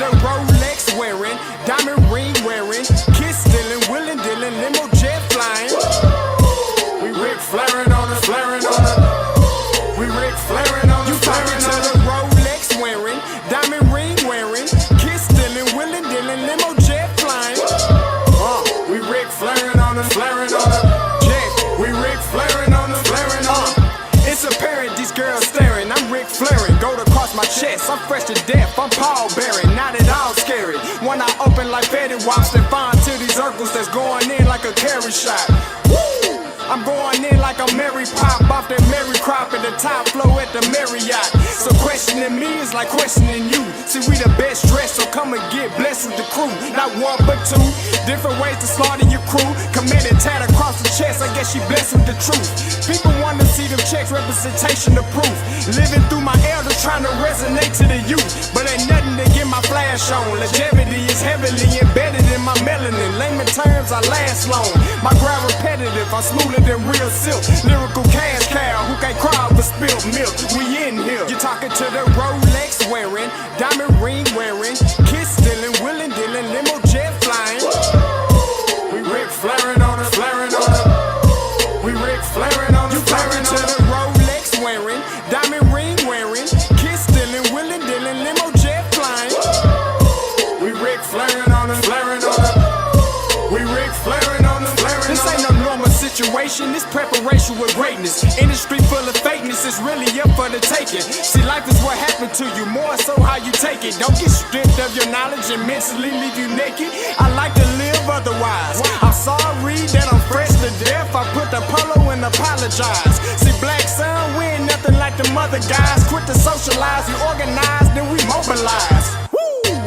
the Rolex wearing, diamond ring wearing, kiss stealing, willing dealing, limo jet flying. We Rick flaring on us, flaring on us. We Rick flaring on us. You talking to the Rolex wearing, diamond ring wearing, kiss stealing, willing dealing, limo jet flying. We Rick flaring on us, flaring on us. Jet, we Rick flaring on us, flaring on us. It's apparent these girls staring. I'm Rick flaring, gold across my chest. I'm fresh to death. I'm Paul Bearing, not at all scary. When I open like Betty Wops and find to these circles that's going in like a carry shot. Woo! I'm going in like a Mary Pop off that Mary Crop at the top flow at the Marriott. So questioning me is like questioning you. See, we the best dressed, so come and get blessed with the crew. Not one but two, different ways to slaughter your crew. Committed tat across the chest, I guess she blessed with the truth. People want to see them checks, representation of proof. Living through my elders trying to resonate to the youth. But ain't nothing to get my flash on. Longevity is heavily embedded in my melanin. Layman terms, I last long. My grind repetitive, I'm smoother than real silk. Lyrical cash cow who can't cry over spilled milk. We in here. You're talking to the Rolex wearing, diamond ring wearing, kiss stealing, willing dealing, limo jet flying. We Rick flaring on us, flaring on us. We Rick flaring on us. You talking to the Rolex wearing, diamond ring wearing, kiss stealing, willing dealing, limo jet flying. We Rick flaring on us, flaring on us. We Rick flaring on us, flaring on us. This ain't no normal situation, this preparation with greatness. Industry full of fakeness, it's really up for the taking. See, life is what happened to you, more so how you take it. Don't get stripped of your knowledge and mentally leave you naked. I like to live otherwise. I'm sorry that I'm fresh to death. I put the polo and apologize. See, Black Sun, we ain't nothing like the mother guys. Quit to socialize, we organize, then we mobilize.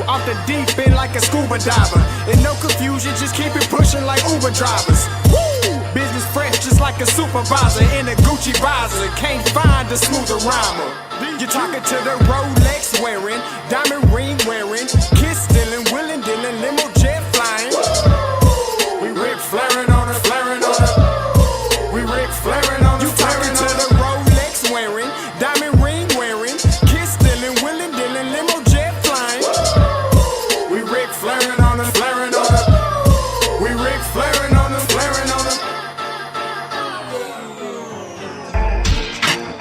Off the deep end like a scuba diver. And no confusion, just keep it pushing like Uber drivers. Woo! Business fresh just like a supervisor in a Gucci visor. Can't find a smoother rhymer. You're talking to the Rolex wearing, diamond ring wearing, kiss stealing, willing dealing, limo jet flying. We Rick flaring on us, flaring on us. We Rick flaring on us. You talking to the Rolex wearing, diamond ring wearing, kiss stealing, willing dealing, limo jet flying. We Rick flaring on us, flaring on us. We Rick flaring on us, flaring on us.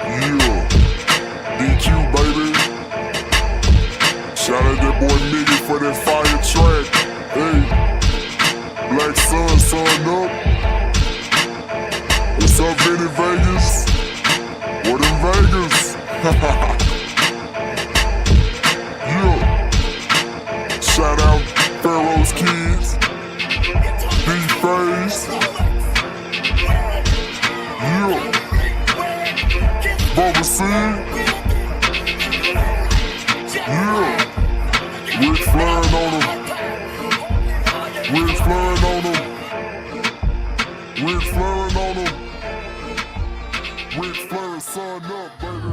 Yeah, DQ baby. Shout out that boy Nigga for that fire track. Hey, Black Sun, sun up. What's up, Vinny Vegas? What in Vegas? Yeah. Shout out Pharaoh's Kids, D-Phase, yeah, Bubba C, yeah, Rick flaring on them, Rick flaring on them, Rick flaring on them, Rick flaring, sun up, baby.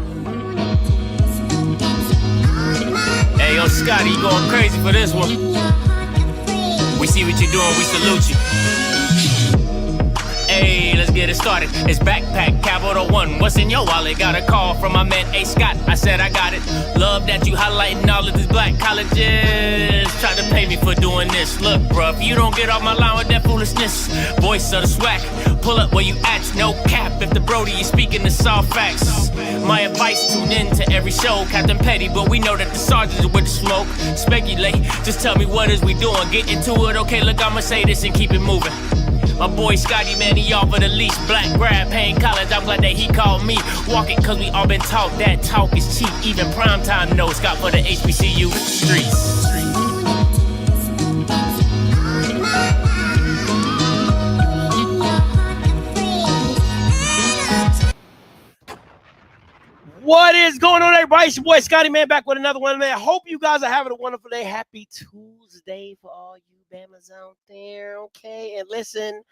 Hey, yo, Scotty, you going crazy for this one. We see what you're doing, we salute you. Hey, let's get it started. It's Backpack Capital One. What's in your wallet? Got a call from my man A. Scott. I said I got it. Love that you highlighting all of these black colleges. Try to pay me for doing this. Look, bruh, if you don't get off my line with that foolishness, voice of the swag, pull up where you at, no cap. If the Brody is speaking the soft facts, my advice, tune in to every show. Captain Petty, but we know that the sergeant is with the smoke. Speculate, just tell me what is we doing. Get into it, okay, look, I'ma say this and keep it moving. My boy Scotty, man, he offered the leash. Black grad, paying college, I'm glad that he called me. Walking, cause we all been taught that talk is cheap. Even primetime knows Scott for the HBCU streets. What is going on, everybody? It's your boy Scotty, man, back with another one, man. Hope you guys are having a wonderful day. Happy Tuesday for all you Bamas out there, okay? And listen,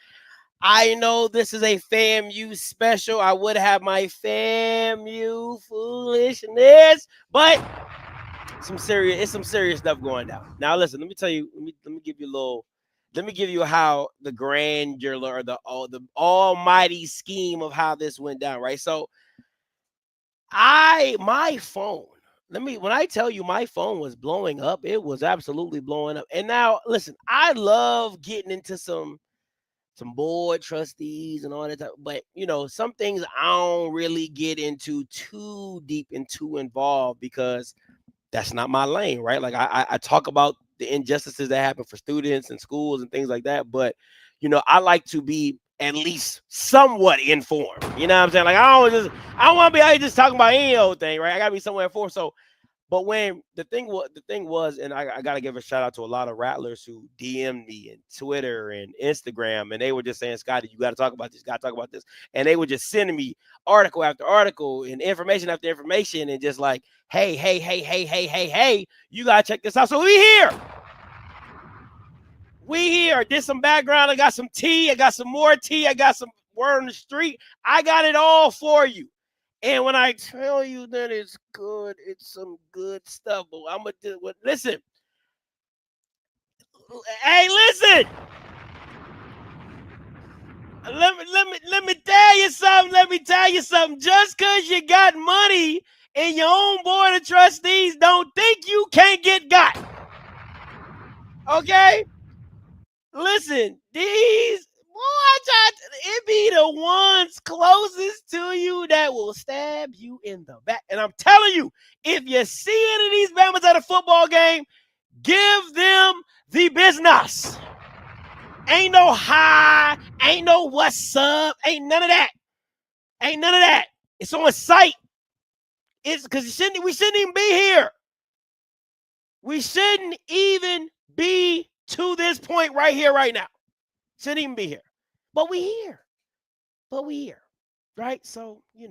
I know this is a FAMU special. I would have my FAMU foolishness, but some serious stuff going down. Now, listen, let me tell you, let me give you how the grandeur or the almighty scheme of how this went down, right? So my phone, when I tell you my phone was blowing up, it was absolutely blowing up. And now, listen, I love getting into some board trustees and all that, but some things I don't really get into too deep and too involved because that's not my lane, right? Like I talk about the injustices that happen for students and schools and things like that, but I like to be at least somewhat informed. You know what I'm saying? Like I don't want to be out here just talking about any old thing, right? I gotta be somewhere informed. So, but when the thing was, and I gotta give a shout out to a lot of rattlers who DM'd me and Twitter and Instagram, and they were just saying, Scotty, you gotta talk about this, and they were just sending me article after article and information after information, and just like, hey, you gotta check this out. So we here. Did some background. I got some tea. I got some more tea. I got some word on the street. I got it all for you. And when I tell you that it's good, it's some good stuff. But I'm gonna do what? Listen. Hey, listen. Let me tell you something. Let me tell you something. Just because you got money in your own board of trustees, don't think you can't get got. Okay. Listen, these it be the ones closest to you that will stab you in the back. And I'm telling you, if you see any of these Bama's at a football game, give them the business. Ain't no hi, ain't no what's up, ain't none of that. It's on site. It's because we shouldn't even be here. We shouldn't even be to this point right here, right now. Shouldn't even be here. But we here. Right? So, we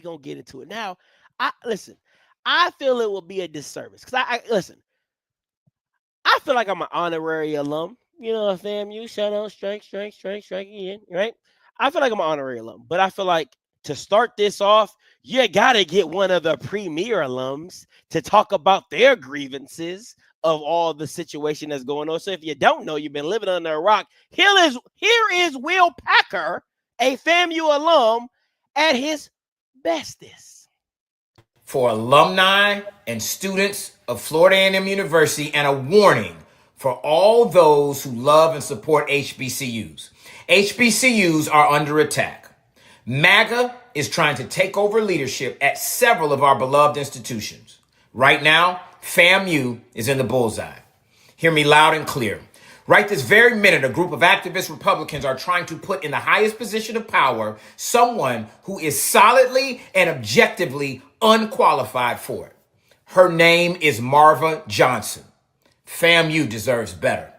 going to get into it. Now, I feel it will be a disservice. Because I feel like I'm an honorary alum. FAMU, shout out, strike again, right? I feel like I'm an honorary alum. But I feel like to start this off, you got to get one of the premier alums to talk about their grievances of all the situation that's going on. So if you don't know, you've been living under a rock. Here is Will Packer, a FAMU alum, at his bestest. For alumni and students of Florida A&M University, and a warning for all those who love and support HBCUs. HBCUs are under attack. MAGA is trying to take over leadership at several of our beloved institutions. Right now, FAMU is in the bullseye. Hear me loud and clear. Right this very minute, a group of activist Republicans are trying to put in the highest position of power someone who is solidly and objectively unqualified for it. Her name is Marva Johnson. FAMU deserves better.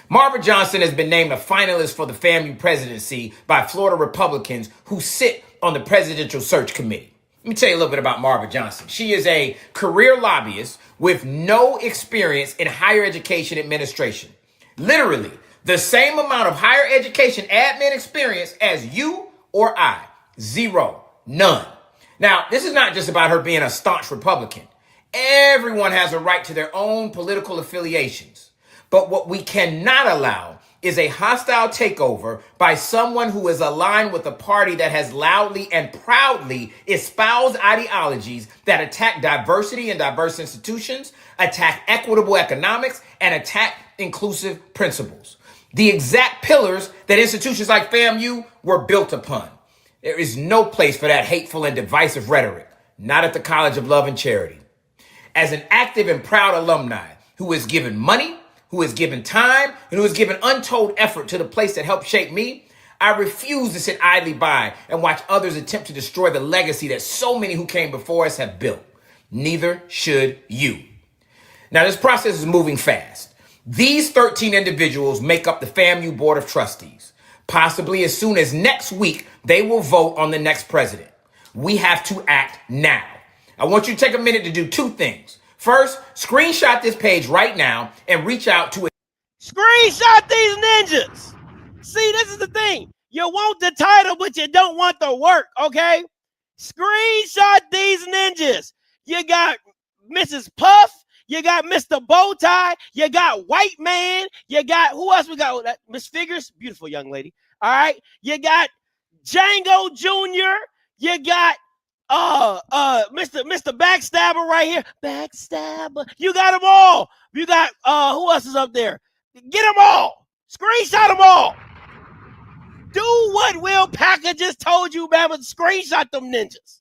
Marva Johnson has been named a finalist for the FAMU presidency by Florida Republicans who sit on the Presidential Search Committee. Let me tell you a little bit about Marva Johnson. She is a career lobbyist with no experience in higher education administration. Literally, the same amount of higher education admin experience as you or I. Zero. None. Now, this is not just about her being a staunch Republican. Everyone has a right to their own political affiliations. But what we cannot allow is a hostile takeover by someone who is aligned with a party that has loudly and proudly espoused ideologies that attack diversity and diverse institutions, attack equitable economics, and attack inclusive principles. The exact pillars that institutions like FAMU were built upon. There is no place for that hateful and divisive rhetoric, not at the College of Love and Charity. As an active and proud alumni who has given money, who has given time, and who has given untold effort to the place that helped shape me, I refuse to sit idly by and watch others attempt to destroy the legacy that so many who came before us have built. Neither should you. Now, this process is moving fast. These 13 individuals make up the FAMU Board of Trustees. Possibly as soon as next week, they will vote on the next president. We have to act now. I want you to take a minute to do two things. First, screenshot this page right now and reach out to it. Screenshot these ninjas. See, this is the thing. You want the title, but you don't want the work, okay? Screenshot these ninjas. You got Mrs. Puff. You got Mr. Bowtie. You got White Man. You got, who else we got? Miss Figures, beautiful young lady. All right. You got Django Jr. You got Mr. Backstabber right here. Backstabber. You got them all. You got who else is up there? Get them all. Screenshot them all. Do what Will Packer just told you, man, but screenshot them ninjas.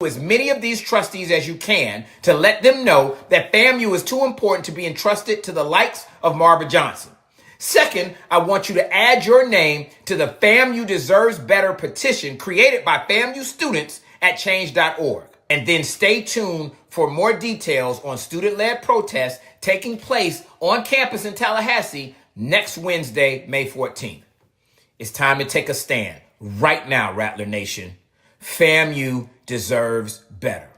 As many of these trustees as you can to let them know that FAMU is too important to be entrusted to the likes of Marva Johnson. Second, I want you to add your name to the FAMU Deserves Better petition created by FAMU students at change.org. And then stay tuned for more details on student-led protests taking place on campus in Tallahassee next Wednesday, May 14th. It's time to take a stand right now, Rattler Nation. FAMU deserves better.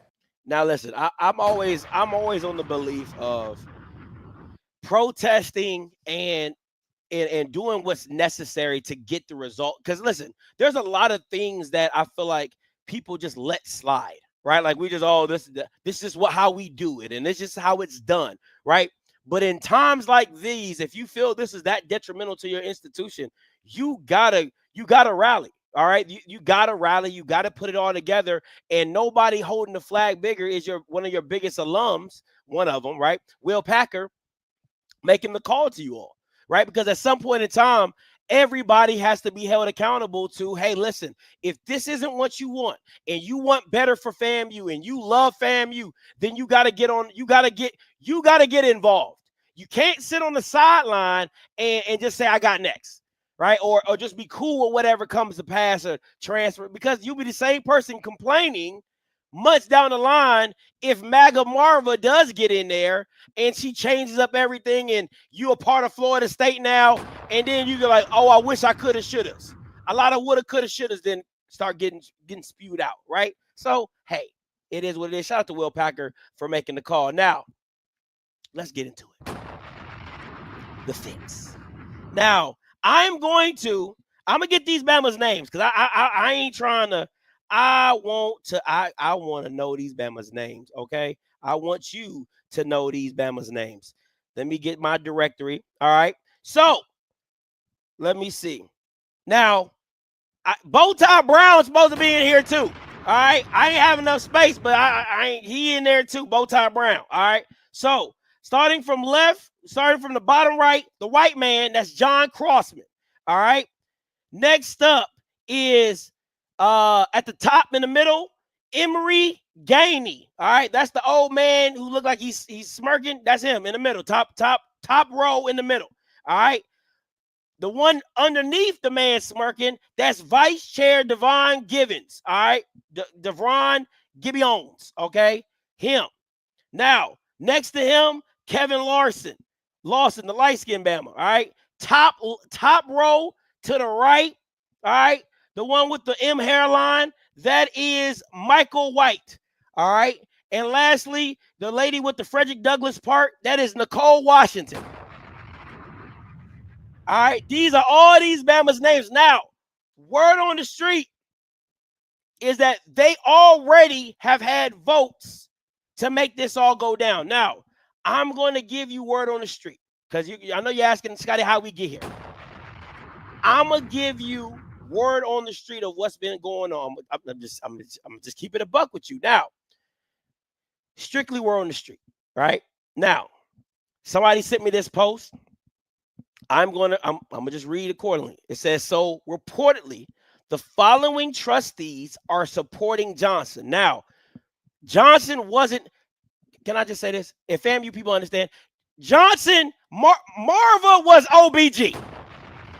Now listen, I'm always on the belief of protesting and doing what's necessary to get the result. Because listen, there's a lot of things that I feel like people just let slide, right? Like we just, this is how we do it, and this is how it's done, right? But in times like these, if you feel this is that detrimental to your institution, you gotta rally. All right, you gotta rally, you gotta put it all together, and nobody holding the flag bigger is one of your biggest alums, one of them, right? Will Packer making the call to you all, right? Because at some point in time, everybody has to be held accountable to, hey, listen, if this isn't what you want, and you want better for FAMU, and you love FAMU, then you gotta get involved. You can't sit on the sideline and just say I got next. Right? Or just be cool with whatever comes to pass or transfer, because you'll be the same person complaining months down the line if MAGA Marva does get in there and she changes up everything and you're a part of Florida State now, and then you're like, oh, I wish I could have, should have. A lot of woulda, coulda, shoulda then start getting spewed out, right? So, hey, it is what it is. Shout out to Will Packer for making the call. Now, let's get into it. The fix. Now, I'm gonna get these Bama's names because I ain't trying to. I want to know these Bama's names. Okay, I want you to know these Bama's names. Let me get my directory. All right, so let me see. Now, Bowtie Brown's supposed to be in here too. All right, I ain't have enough space, but he in there too. Bowtie Brown. All right, so starting from the bottom right, the white man, that's John Crossman. All right. Next up is at the top in the middle, Emory Gainey. All right. That's the old man who looked like he's smirking. That's him in the middle. Top row in the middle. All right. The one underneath the man smirking, that's Vice Chair Devon Givens. All right. Devon Gibbons. Okay. Him. Now, next to him, Kevin Lawson, the light-skinned Bama, all right? Top row to the right, all right? The one with the M hairline, that is Michael White, all right? And lastly, the lady with the Frederick Douglass part, that is Nicole Washington. All right, these are all these Bama's names. Now, word on the street is that they already have had votes to make this all go down. Now, I'm going to give you word on the street because I know you're asking, Scotty, how we get here. I'm going to give you word on the street of what's been going on. I'm just keeping it a buck with you. Now, strictly word on the street, right? Now, somebody sent me this post. I'm going to just read accordingly. It says, so reportedly, the following trustees are supporting Johnson. Now, Johnson wasn't, can I just say this? If FAMU people understand, Johnson, Marva was OBG.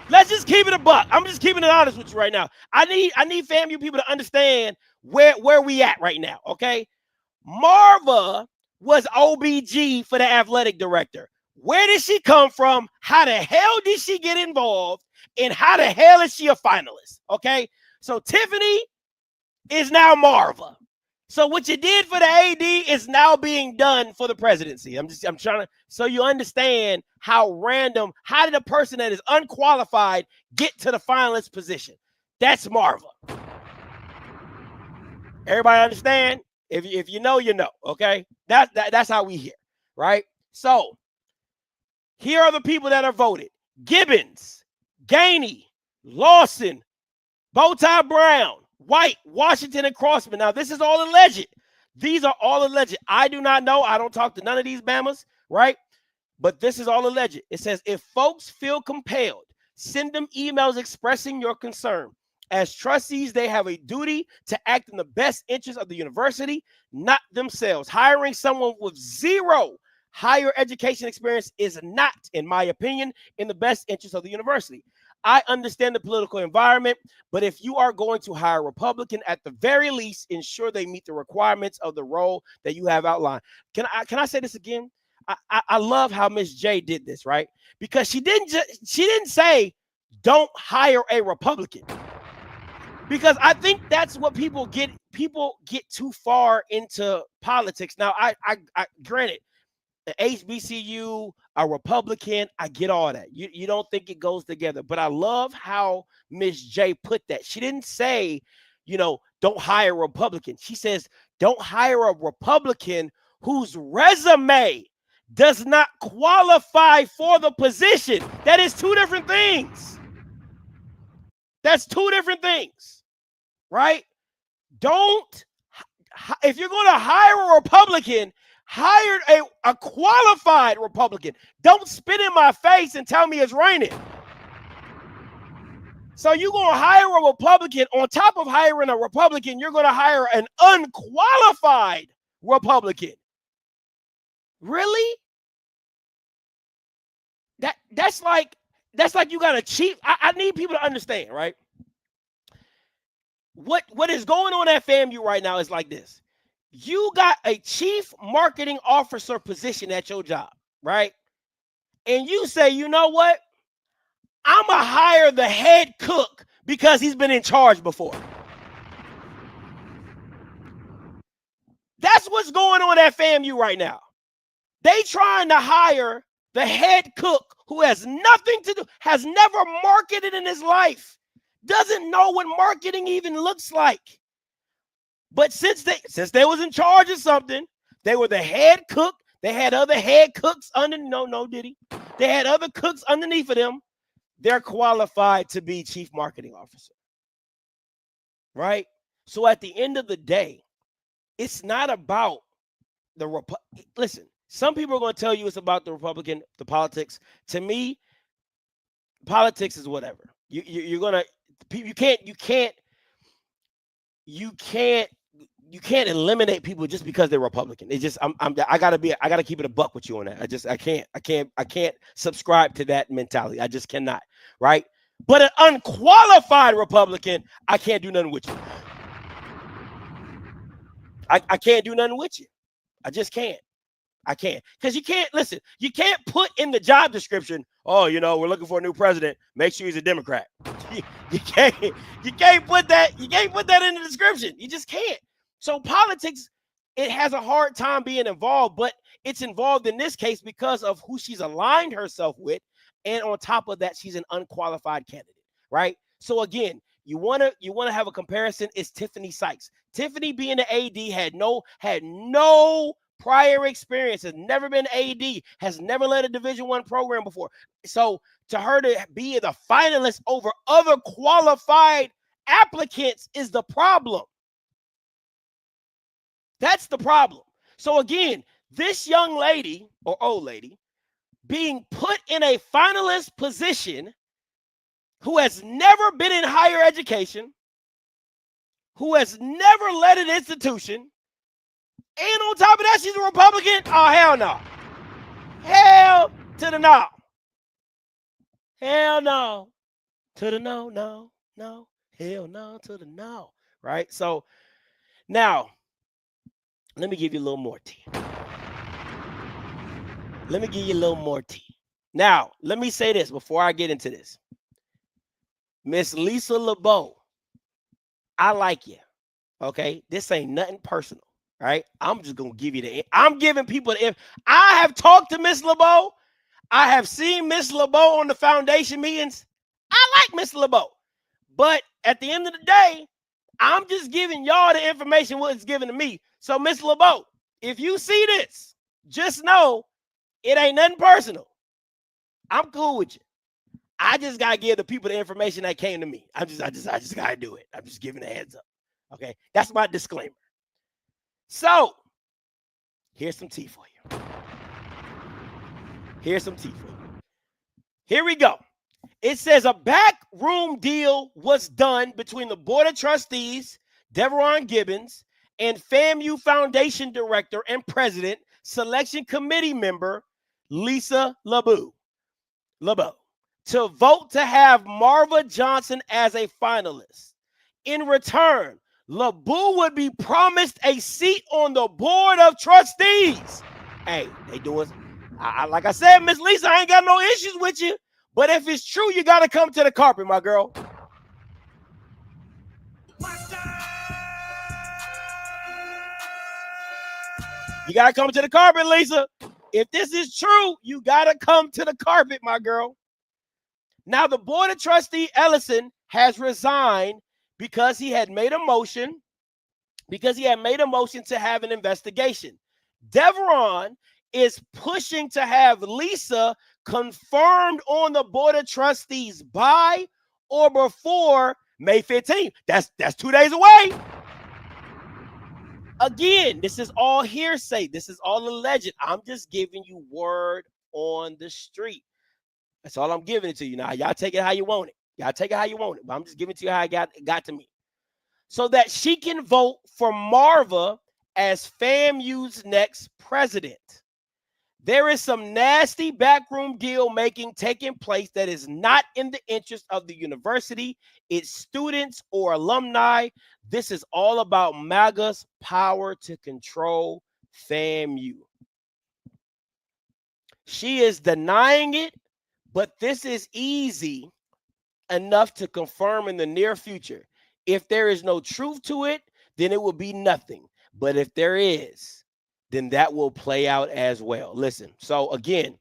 Let's just keep it a buck. I'm just keeping it honest with you right now. I need FAMU people to understand where we at right now, okay? Marva was OBG for the athletic director. Where did she come from? How the hell did she get involved? And how the hell is she a finalist? Okay, so Tiffany is now Marva. So what you did for the AD is now being done for the presidency. I'm trying to, so you understand how random, how did a person that is unqualified get to the finalist position? That's Marva. Everybody understand? If you know, you know, okay? That's how we hear, right? So here are the people that are voted. Gibbons, Gainey, Lawson, Bowtie Brown, White, Washington, and Crossman. Now, this is all alleged. These are all alleged. I do not know. I don't talk to none of these Bamas, right? But this is all alleged. It says, if folks feel compelled, send them emails expressing your concern. As trustees, they have a duty to act in the best interest of the university, not themselves. Hiring someone with zero higher education experience is not, in my opinion, in the best interest of the university. I understand the political environment, but if you are going to hire a Republican, at the very least, ensure they meet the requirements of the role that you have outlined. Can I say this again? I love how Miss J did this, right? Because she didn't say don't hire a Republican. Because I think that's what people get too far into politics. Now, I granted, the HBCU, a Republican, I get all that. You don't think it goes together, but I love how Miss J put that. She didn't say, don't hire a Republican. She says, don't hire a Republican whose resume does not qualify for the position. That is two different things. That's two different things, right? If you're going to hire a Republican, hire a qualified Republican. Don't spit in my face and tell me it's raining. So you're going to hire a Republican. On top of hiring a Republican, you're going to hire an unqualified Republican. Really? That's like you got a cheap. I need people to understand, right? What is going on at FAMU right now is like this. You got a chief marketing officer position at your job, right? And you say, you know what? I'm going to hire the head cook because he's been in charge before. That's what's going on at FAMU right now. They trying to hire the head cook who has nothing to do, has never marketed in his life, doesn't know what marketing even looks like. But since they was in charge of something, they were the head cook. They had other head cooks They had other cooks underneath of them. They're qualified to be chief marketing officer, right? So at the end of the day, it's not about listen, some people are going to tell you it's about the Republican, the politics. To me, politics is whatever. You can't eliminate people just because they're Republican. It's just I gotta keep it a buck with you on that. I can't subscribe to that mentality. I just cannot, right? But an unqualified Republican, I can't do nothing with you. I can't do nothing with you. I just can't. I can't. Because you can't put in the job description, oh, we're looking for a new president. Make sure he's a Democrat. You can't put that in the description. You just can't. So politics, it has a hard time being involved, but it's involved in this case because of who she's aligned herself with. And on top of that, she's an unqualified candidate, right? So again, you want to have a comparison. It's Tiffany Sykes. Tiffany being the AD had no prior experience, has never been AD, has never led a Division I program before. So to her to be the finalist over other qualified applicants is the problem. That's the problem. So again, this young lady or old lady being put in a finalist position who has never been in higher education, who has never led an institution, and on top of that, she's a Republican. Oh, hell no. Hell to the no. Hell no. To the no, no, no. Hell no to the no. Right? So now, let me give you a little more tea. Now, let me say this before I get into this. Miss Lisa LeBeau, I like you. Okay? This ain't nothing personal. Right? I'm just going to give you I'm giving people I have talked to Miss LeBeau. I have seen Miss LeBeau on the foundation meetings. I like Miss LeBeau. But at the end of the day, I'm just giving y'all the information what it's given to me. So Miss LeBeau, if you see this, just know it ain't nothing personal. I'm cool with you. I just got to give the people the information that came to me. I just got to do it. I'm just giving a heads up. Okay, that's my disclaimer. So here's some tea for you. Here's some tea for you. Here we go. It says a backroom deal was done between the Board of Trustees, Deveron Gibbons, and FAMU Foundation Director and President, Selection Committee member, Lisa LeBeau, to vote to have Marva Johnson as a finalist. In return, LeBeau would be promised a seat on the Board of Trustees. Hey, they doing, like I said, Miss Lisa, I ain't got no issues with you. But if it's true, you got to come to the carpet, my girl. You got to come to the carpet, Lisa. If this is true, you got to come to the carpet, my girl. Now, the Board of Trustee Ellison has resigned because he had made a motion to have an investigation. Deveron is pushing to have Lisa confirmed on the Board of Trustees by or before May 15th. That's 2 days away. Again, this is all hearsay. This is all alleged. I'm just giving you word on the street. That's all I'm giving it to you. Now, y'all take it how you want it. Y'all take it how you want it. But I'm just giving it to you how it got to me. So that she can vote for Marva as FAMU's next president. There is some nasty backroom deal making taking place that is not in the interest of the university, its students, or alumni. This is all about MAGA's power to control FAMU. She is denying it, but this is easy enough to confirm in the near future. If there is no truth to it, then it will be nothing. But if there is, then that will play out as well. Listen, so again,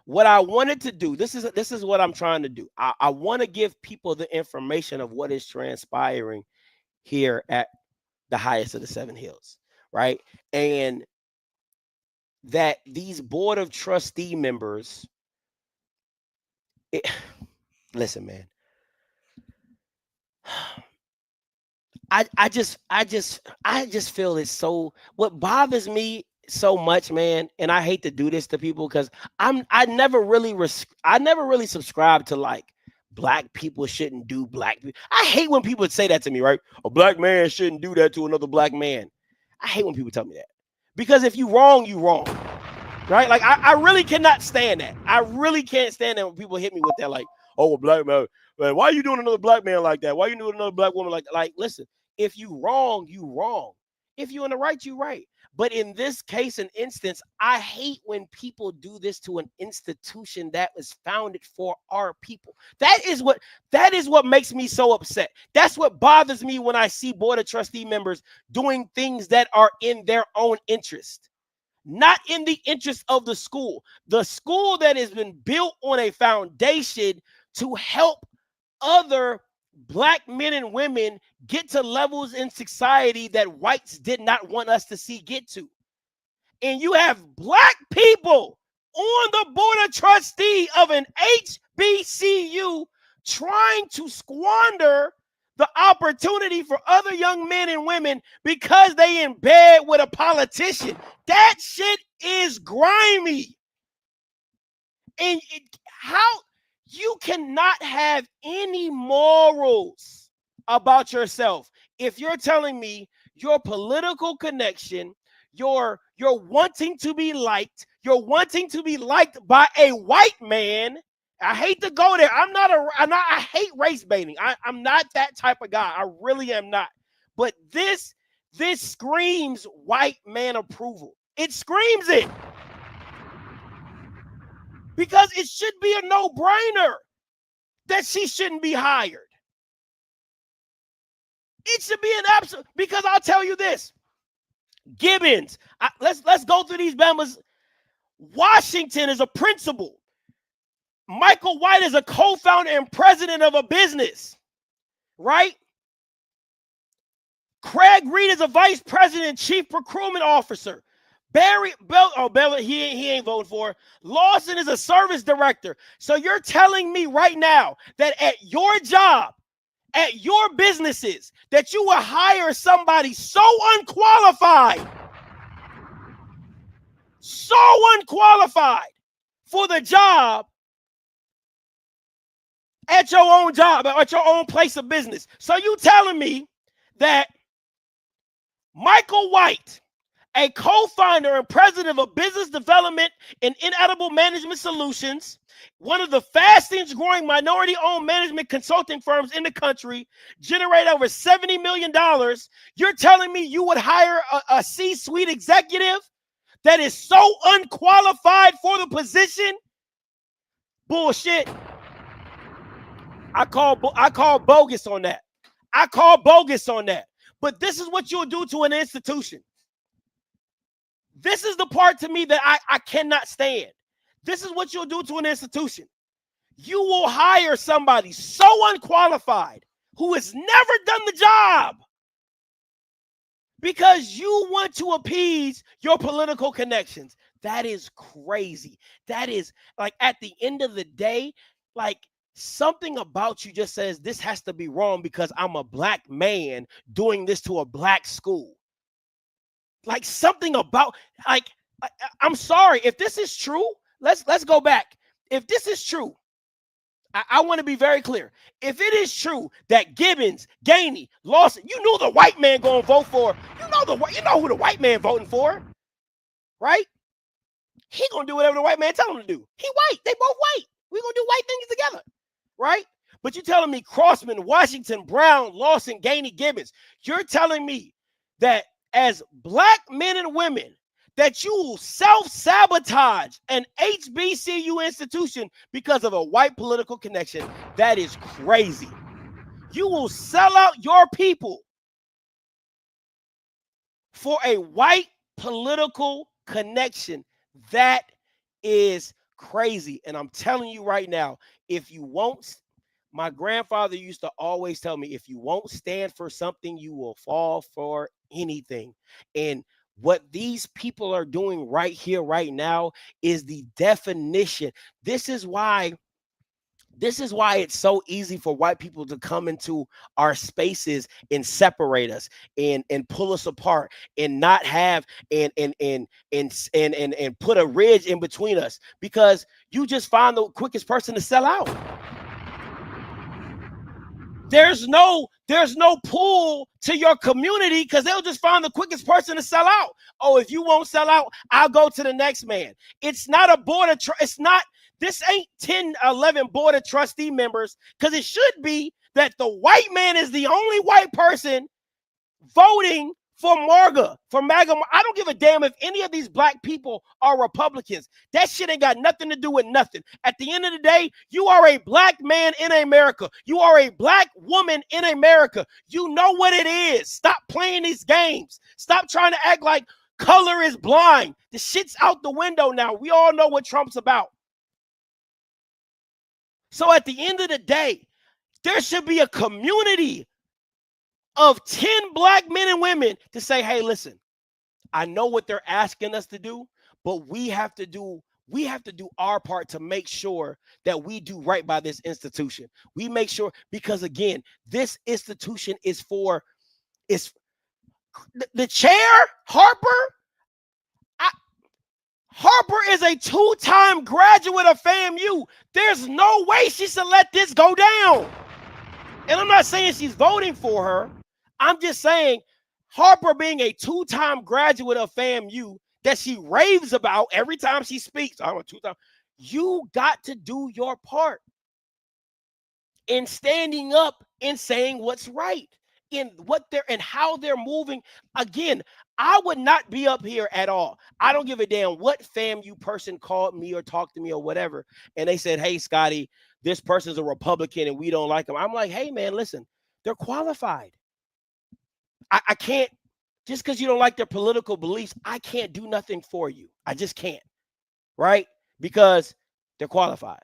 what I wanted to do, this is what I'm trying to do. I want to give people the information of what is transpiring here at the highest of the Seven Hills, right? And that these Board of Trustee members, listen, man. I just feel it's so, what bothers me so much, man, and I hate to do this to people because I never really subscribe to like black people shouldn't do black people. I hate when people say that to me, right? A black man shouldn't do that to another black man. I hate when people tell me that. Because if you wrong, you wrong. Right? Like I really cannot stand that. I really can't stand that when people hit me with that, like, oh, a black man, why are you doing another black man like that? Why are you doing another black woman like that? Like, listen, if you wrong, you wrong. If you in the right, you right. But in this case and instance, I hate when people do this to an institution that was founded for our people. That is what makes me so upset. That's what bothers me when I see Board of Trustee members doing things that are in their own interest, not in the interest of the school that has been built on a foundation to help other black men and women get to levels in society that whites did not want us to see get to. And you have black people on the Board of Trustee of an HBCU trying to squander the opportunity for other young men and women because they in bed with a politician. That shit is grimy. And how you cannot have any morals about yourself if you're telling me your political connection, you're wanting to be liked, by a white man. I hate to go there. I hate race baiting. I'm not that type of guy. I really am not. But this screams white man approval. It screams it. Because it should be a no-brainer that she shouldn't be hired. It should be an absolute, because I'll tell you this. Gibbons, let's go through these Bamas. Washington is a principal. Michael White is a co-founder and president of a business, right? Craig Reed is a vice president and chief procurement officer. Barry Bell, he ain't voting for. Lawson is a service director. So you're telling me right now that at your job, at your businesses that you will hire somebody so unqualified for the job at your own job, at your own place of business. So you telling me that Michael White, a co-founder and president of business development and inedible management solutions, one of the fastest growing minority-owned management consulting firms in the country, generate over $70 million. You're telling me you would hire a C-suite executive that is so unqualified for the position? Bullshit. I call bogus on that. I call bogus on that. But this is what you'll do to an institution. This is the part to me that I cannot stand. This is what you'll do to an institution. You will hire somebody so unqualified who has never done the job because you want to appease your political connections. That is crazy. That is, like, at the end of the day, like, something about you just says this has to be wrong because I'm a black man doing this to a black school. Like, something about, like, I'm sorry, if this is true, let's go back. If this is true, I want to be very clear. If it is true that Gibbons, Gainey, Lawson, you knew the white man gonna vote for, you know who the white man voting for, right? He gonna do whatever the white man tell him to do. He white, they both white. We gonna do white things together, right? But you telling me Crossman, Washington, Brown, Lawson, Gainey, Gibbons, you're telling me that as black men and women, that you will self-sabotage an HBCU institution because of a white political connection. That is crazy. You will sell out your people for a white political connection. That is crazy. And I'm telling you right now, if you won't, my grandfather used to always tell me, if you won't stand for something, you will fall for anything. And what these people are doing right here, right now, is the definition. This is why it's so easy for white people to come into our spaces and separate us and pull us apart and not have and put a ridge in between us, because you just find the quickest person to sell out. There's no pull to your community because they'll just find the quickest person to sell out. Oh, if you won't sell out, I'll go to the next man. It's not a board of this ain't 10, 11 board of trustee members, because it should be that the white man is the only white person voting for MAGA. I don't give a damn if any of these black people are Republicans. That shit ain't got nothing to do with nothing. At the end of the day, you are a black man in America. You are a black woman in America. You know what it is. Stop playing these games. Stop trying to act like color is blind. The shit's out the window now. We all know what Trump's about. So at the end of the day, there should be a community of 10 black men and women to say, hey, listen, I know what they're asking us to do, but we have to do our part to make sure that we do right by this institution. We make sure, because again, this institution is for the chair, Harper. Harper is a 2-time graduate of FAMU. There's no way she should let this go down. And I'm not saying she's voting for her. I'm just saying Harper, being a 2-time graduate of FAMU that she raves about every time she speaks, you got to do your part in standing up and saying what's right in what they're and how they're moving. Again, I would not be up here at all. I don't give a damn what FAMU person called me or talked to me or whatever, and they said, hey, Scotty, this person's a Republican and we don't like them. I'm like, hey, man, listen, they're qualified. I can't, just because you don't like their political beliefs, I can't do nothing for you. I just can't, right? Because they're qualified.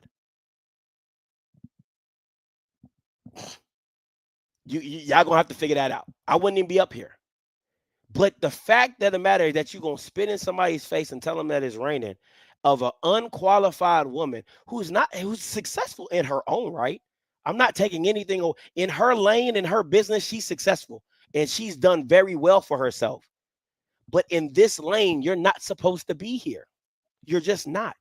Y'all gonna have to figure that out. I wouldn't even be up here. But the fact of the matter is that you're gonna spit in somebody's face and tell them that it's raining of an unqualified woman who's successful in her own right. I'm not taking anything in her lane, in her business. She's successful and she's done very well for herself. But in this lane, you're not supposed to be here. You're just not.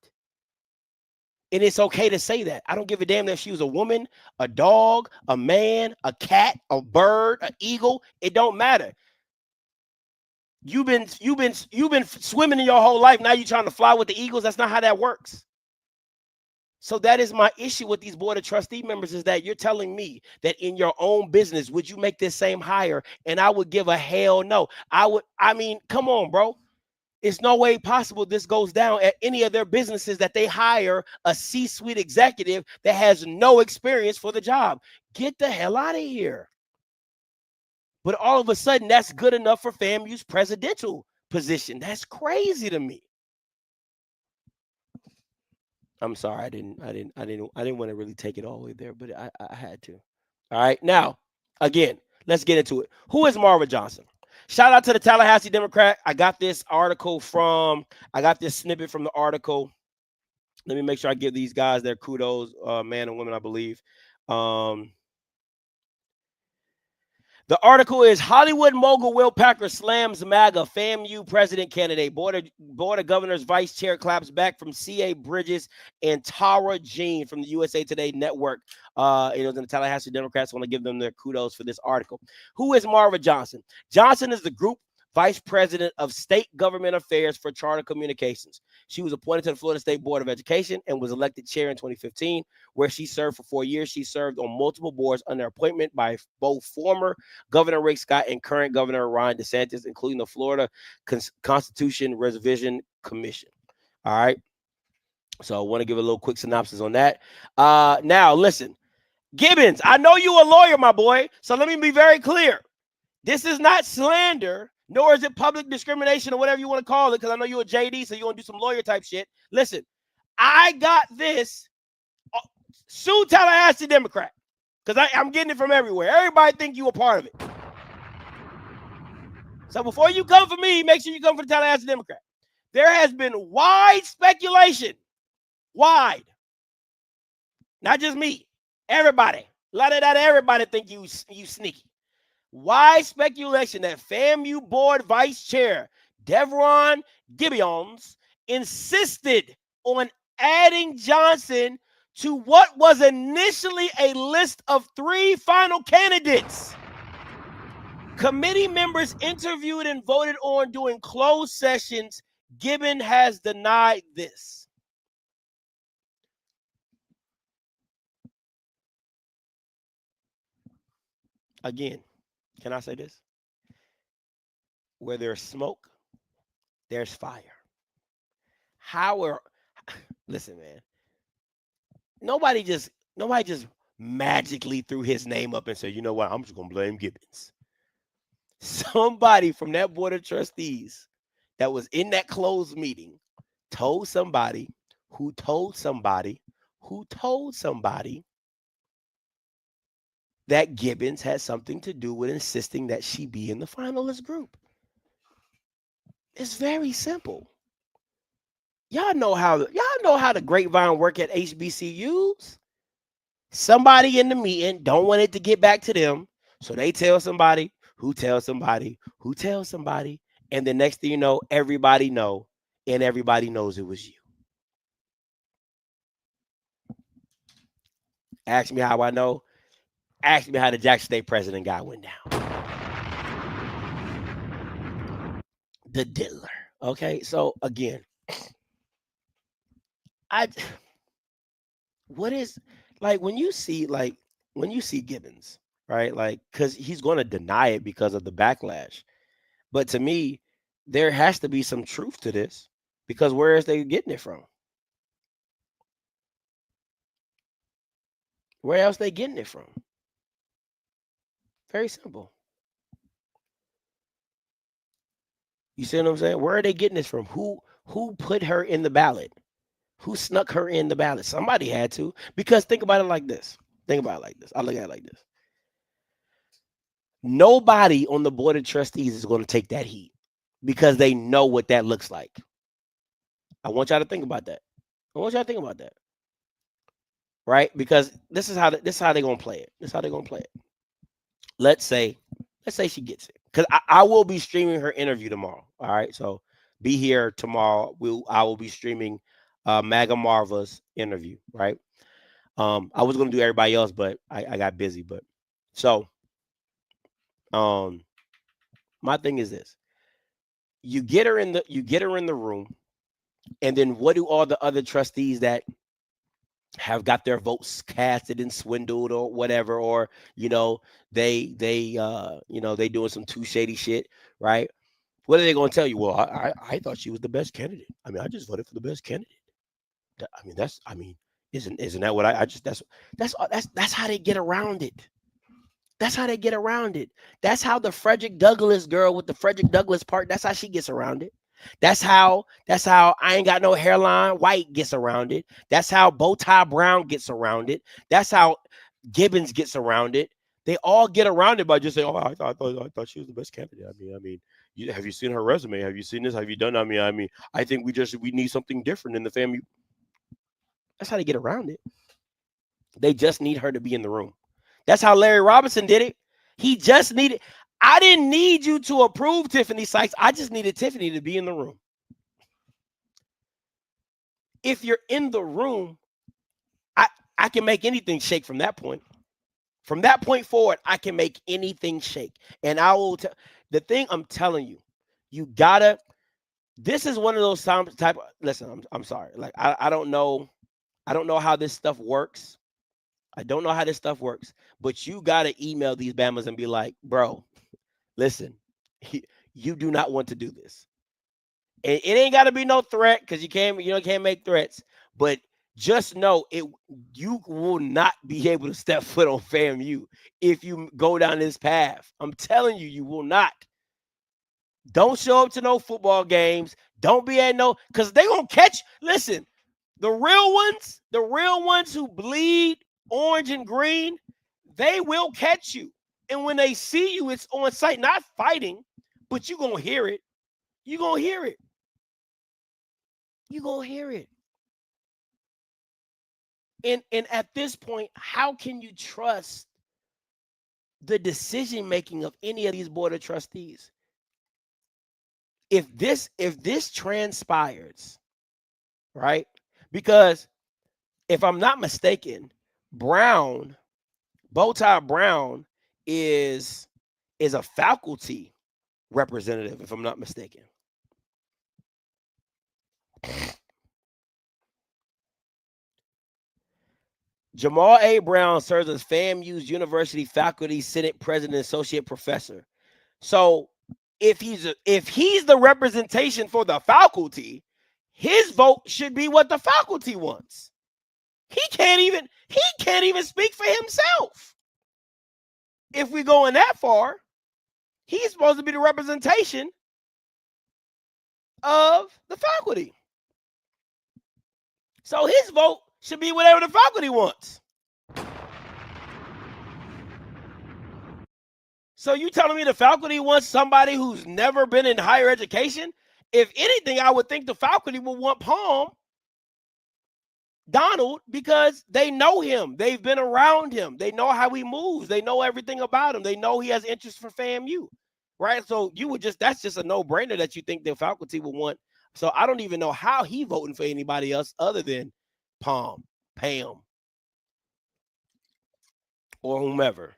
And it's okay to say that. I don't give a damn if she was a woman, a dog, a man, a cat, a bird, an eagle. It don't matter. You've been swimming in your whole life. Now you're trying to fly with the eagles. That's not how that works. So that is my issue with these board of trustee members, is that you're telling me that in your own business, would you make this same hire? And I would give a hell no. I mean, come on, bro. It's no way possible this goes down at any of their businesses that they hire a C-suite executive that has no experience for the job. Get the hell out of here. But all of a sudden, that's good enough for FAMU's presidential position. That's crazy to me. I'm sorry, I didn't want to really take it all the way there, but I had to. All right, now again, let's get into it. Who is Marva Johnson? Shout out to the Tallahassee Democrat. I got this snippet from the article. Let me make sure I give these guys their kudos, man and women, I believe. The article is Hollywood mogul Will Packer slams MAGA FAMU president candidate. Board of Governors Vice Chair claps back from C.A. Bridges and Tara Jean from the USA Today Network. It was in the Tallahassee Democrats. I want to give them their kudos for this article. Who is Marva Johnson? Johnson is the group Vice President of State Government Affairs for Charter Communications. She was appointed to the Florida State Board of Education and was elected chair in 2015, where she served for 4 years. She served on multiple boards under appointment by both former Governor Rick Scott and current Governor Ron DeSantis, including the Florida Constitution Revision Commission. All right. So I want to give a little quick synopsis on that. Now, listen, Gibbons, I know you a lawyer, my boy. So let me be very clear. This is not slander, nor is it public discrimination or whatever you want to call it, because I know you're a JD, so you want to do some lawyer type shit. Listen, I got this. Sue Tallahassee Democrat, because I'm getting it from everywhere. Everybody think you a part of it. So before you come for me, make sure you come for the Tallahassee Democrat. There has been wide speculation. Wide. Not just me. Everybody. A lot of that everybody think you sneaky. Wide speculation that FAMU Board Vice Chair Devron Gibbons insisted on adding Johnson to what was initially a list of 3 final candidates. Committee members interviewed and voted on during closed sessions. Gibbons has denied this. Again, can I say this? Where there's smoke, there's fire. Listen, man. Nobody just magically threw his name up and said, you know what, I'm just gonna blame Gibbons. Somebody from that board of trustees that was in that closed meeting told somebody who told somebody that Gibbons had something to do with insisting that she be in the finalist group. It's very simple. Y'all know how the grapevine work at HBCUs. Somebody in the meeting don't want it to get back to them, so they tell somebody who tells somebody who tells somebody, and the next thing you know, everybody know, and everybody knows it was you. Ask me how I know. Ask me how the Jackson State president guy went down. The diddler. Okay, so again, what is like when you see Gibbons, right? Like, because he's going to deny it because of the backlash. But to me, there has to be some truth to this, because where is they getting it from? Where else they getting it from? Very simple. You see what I'm saying? Where are they getting this from? Who put her in the ballot? Who snuck her in the ballot? Somebody had to. Because think about it like this. I look at it like this. Nobody on the board of trustees is going to take that heat because they know what that looks like. I want y'all to think about that. right? Because this is how they're gonna play it. This is how they're gonna play it. Let's say she gets it, because I will be streaming her interview tomorrow. All right, so be here tomorrow. I will be streaming MAGA Marva's interview. Right. I was gonna do everybody else, but I got busy. But so my thing is this: you get her in the room, and then what do all the other trustees that have got their votes casted and swindled or whatever, or they doing some too shady shit, right? What are they going to tell you? Well, I thought she was the best candidate. I mean, I just voted for the best candidate. Isn't that what I just that's how they get around it. That's how they get around it. That's how the Frederick Douglass girl with the Frederick Douglass part, that's how she gets around it. That's how I ain't got no hairline white gets around it. That's how Bowtie Brown gets around it. That's how Gibbons gets around it. They all get around it by just saying, "Oh, I thought she was the best candidate." Have you seen her resume? Have you seen this? Have you done? I think we need something different in the FAMU. That's how they get around it. They just need her to be in the room. That's how Larry Robinson did it. He just needed. I didn't need you to approve Tiffany Sykes. I just needed Tiffany to be in the room. If you're in the room, I can make anything shake from that point. From that point forward, I can make anything shake. And I will tell the thing I'm telling you, you gotta. This is one of those type. Listen, I'm sorry. Like I don't know how this stuff works. I don't know how this stuff works, but you gotta email these Bamas and be like, bro, listen, you do not want to do this. And it ain't got to be no threat, because you can't make threats. But just know you will not be able to step foot on FAMU if you go down this path. I'm telling you, you will not. Don't show up to no football games. Don't be at no, because they gonna catch. Listen, the real ones who bleed orange and green, they will catch you. And when they see you, it's on site, not fighting, but you're going to hear it. You're going to hear it. You're going to hear it. And at this point, how can you trust the decision-making of any of these board of trustees? If this transpires, right? Because if I'm not mistaken, Bowtie Brown is a faculty representative, if I'm not mistaken. Jamal A. Brown serves as FAMU's University Faculty Senate President, Associate Professor. So if he's the representation for the faculty, his vote should be what the faculty wants. He can't even speak for himself. If we're going that far, he's supposed to be the representation of the faculty. So his vote should be whatever the faculty wants. So you telling me the faculty wants somebody who's never been in higher education? If anything, I would think the faculty would want Palm Donald, because they know him. They've been around him. They know how he moves. They know everything about him. They know he has interest for FAMU, right? So that's just a no-brainer that you think the faculty would want. So I don't even know how he voting for anybody else other than Pam, or whomever.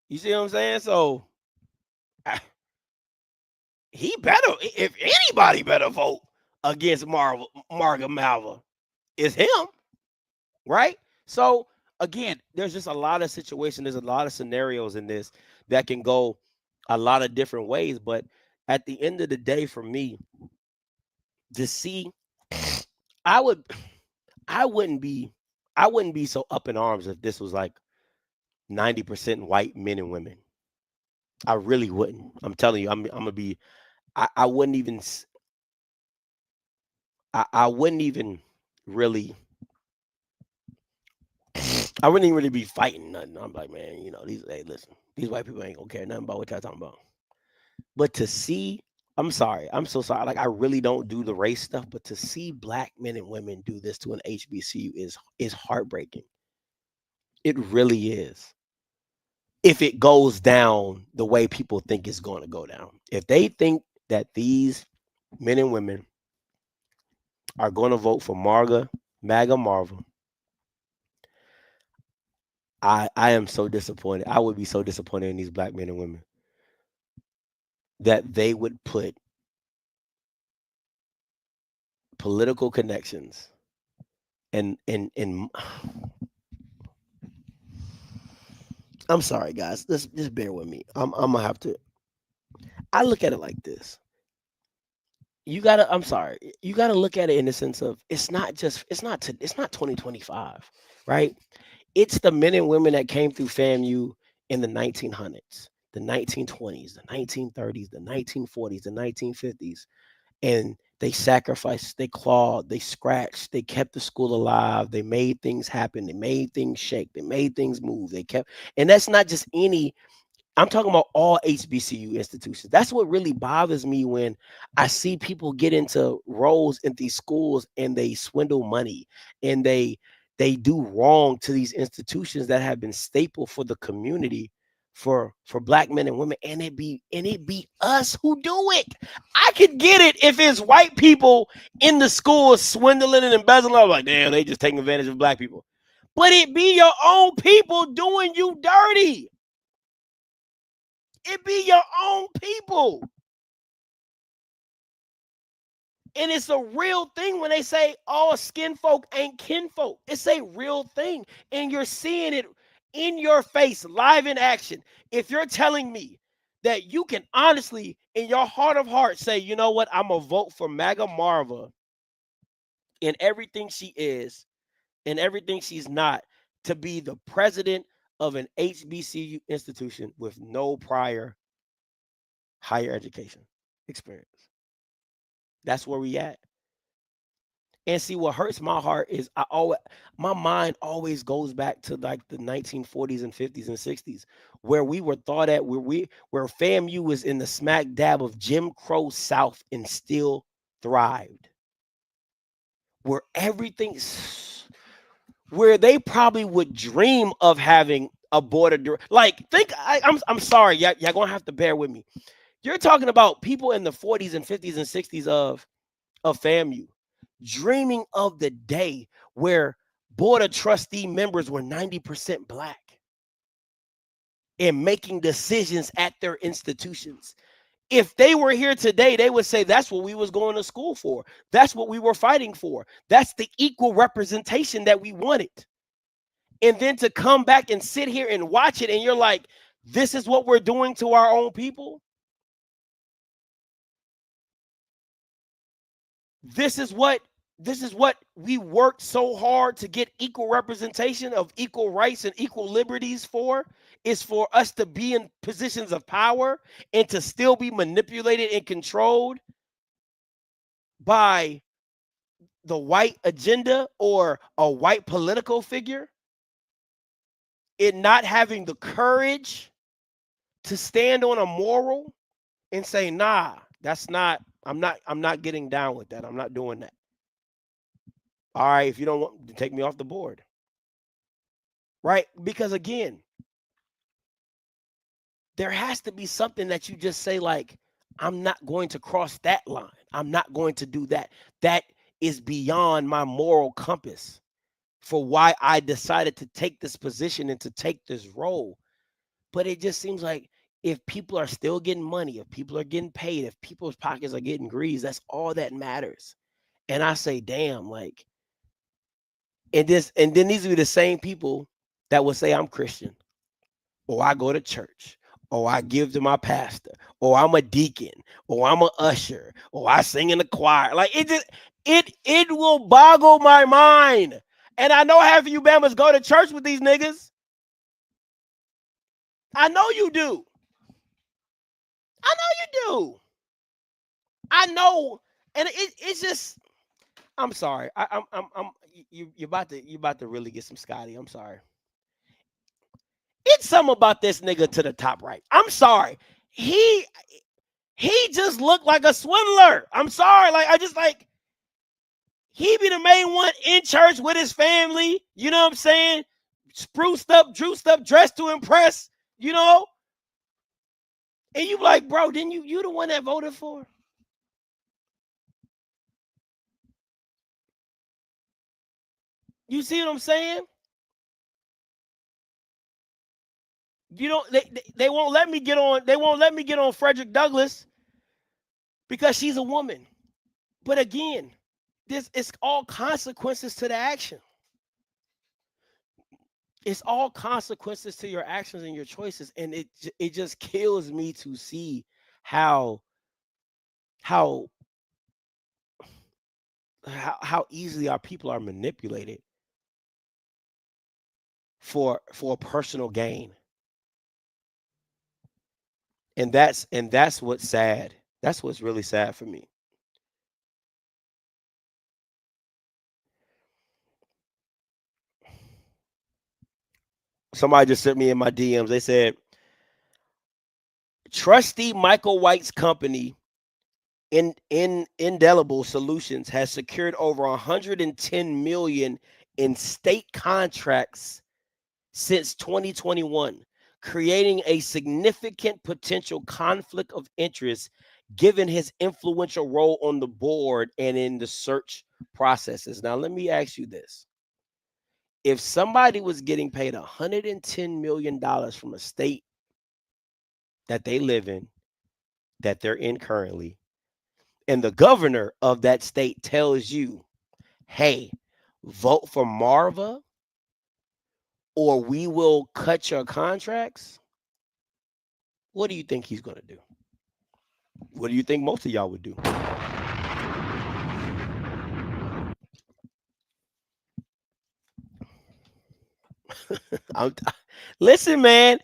You see what I'm saying? So he better, if anybody better vote against MAGA Marva, is him, right? So again, there's just a lot of situations. There's a lot of scenarios in this that can go a lot of different ways. But at the end of the day, for me, to see, I wouldn't be so up in arms if this was like 90% white men and women. I really wouldn't. I'm telling you, I'm gonna be. I wouldn't even really. I wouldn't even really be fighting nothing. I'm like, man, listen, these white people ain't gonna care nothing about what y'all talking about. But to see I'm sorry. I'm so sorry. Like I really don't do the race stuff, but to see black men and women do this to an HBCU is heartbreaking. It really is. If it goes down the way people think it's going to go down. If they think that these men and women are going to vote for MAGA Marva, I am so disappointed. I would be so disappointed in these black men and women that they would put political connections and I'm sorry, guys. Just bear with me. I'm gonna have to. I look at it like this. You gotta. I'm sorry. You gotta look at it in the sense of it's not 2025, right? It's the men and women that came through FAMU in the 1900s, the 1920s, the 1930s, the 1940s, the 1950s, and they sacrificed, they clawed, they scratched, they kept the school alive, they made things happen, they made things shake, they made things move, they kept, and that's not just any, I'm talking about all HBCU institutions. That's what really bothers me when I see people get into roles in these schools and they swindle money and they do wrong to these institutions that have been staple for the community for black men and women, and it be us who do it. I could get it if it's white people in the schools swindling and embezzling. I'm like, damn, they just taking advantage of black people. But it be your own people doing you dirty. It be your own people. And it's a real thing when they say all skin folk ain't kinfolk. It's a real thing. And you're seeing it in your face, live in action. If you're telling me that you can honestly, in your heart of hearts, say, you know what, I'm going to vote for MAGA Marva in everything she is and everything she's not to be the president of an HBCU institution with no prior higher education experience. That's where we at. And see, what hurts my heart is my mind always goes back to like the 1940s and 50s and 60s, where we were thought at where FAMU was in the smack dab of Jim Crow South and still thrived. Where where they probably would dream of having a border. Like, I'm sorry, y'all gonna have to bear with me. You're talking about people in the 40s and 50s and 60s of FAMU dreaming of the day where board of trustee members were 90% black and making decisions at their institutions. If they were here today, they would say that's what we was going to school for. That's what we were fighting for. That's the equal representation that we wanted. And then to come back and sit here and watch it and you're like, this is what we're doing to our own people. This is what we worked so hard to get equal representation of equal rights and equal liberties for, is for us to be in positions of power and to still be manipulated and controlled by the white agenda or a white political figure, it not having the courage to stand on a moral and say, nah, that's not, I'm not getting down with that. I'm not doing that. All right, if you don't want to take me off the board. Right? Because again, there has to be something that you just say, like, I'm not going to cross that line. I'm not going to do that. That is beyond my moral compass for why I decided to take this position and to take this role. But it just seems like if people are still getting money, if people are getting paid, if people's pockets are getting greased, that's all that matters. And I say, damn, like, and then these are the same people that will say I'm Christian, or I go to church, or I give to my pastor, or I'm a deacon, or I'm an usher, or I sing in the choir. Like, it will boggle my mind. And I know half of you Bammers go to church with these niggas. I know you do. I know you do. I know, and it's just. I'm sorry. You're about to really get some Scotty. I'm sorry. It's something about this nigga to the top right. I'm sorry. He just looked like a swindler. I'm sorry. Like, I just like, he be the main one in church with his family. You know what I'm saying? Spruced up, juiced up, dressed to impress, you know? And you like, bro, didn't you the one that voted for? You see what I'm saying? You don't they won't let me get on Frederick Douglass because she's a woman. But again, this is all consequences to the action. It's all consequences to your actions and your choices, and it just kills me to see how easily our people are manipulated for personal gain. And that's what's sad. That's what's really sad for me. Somebody just sent me in my DMs. They said, trustee Michael White's company in Indelible Solutions has secured over 110 million in state contracts since 2021, creating a significant potential conflict of interest given his influential role on the board and in the search processes. Now, let me ask you this. If somebody was getting paid $110 million from a state that they live in, that they're in currently, and the governor of that state tells you, hey, vote for Marva or we will cut your contracts, what do you think he's going to do? What do you think most of y'all would do? Listen, man,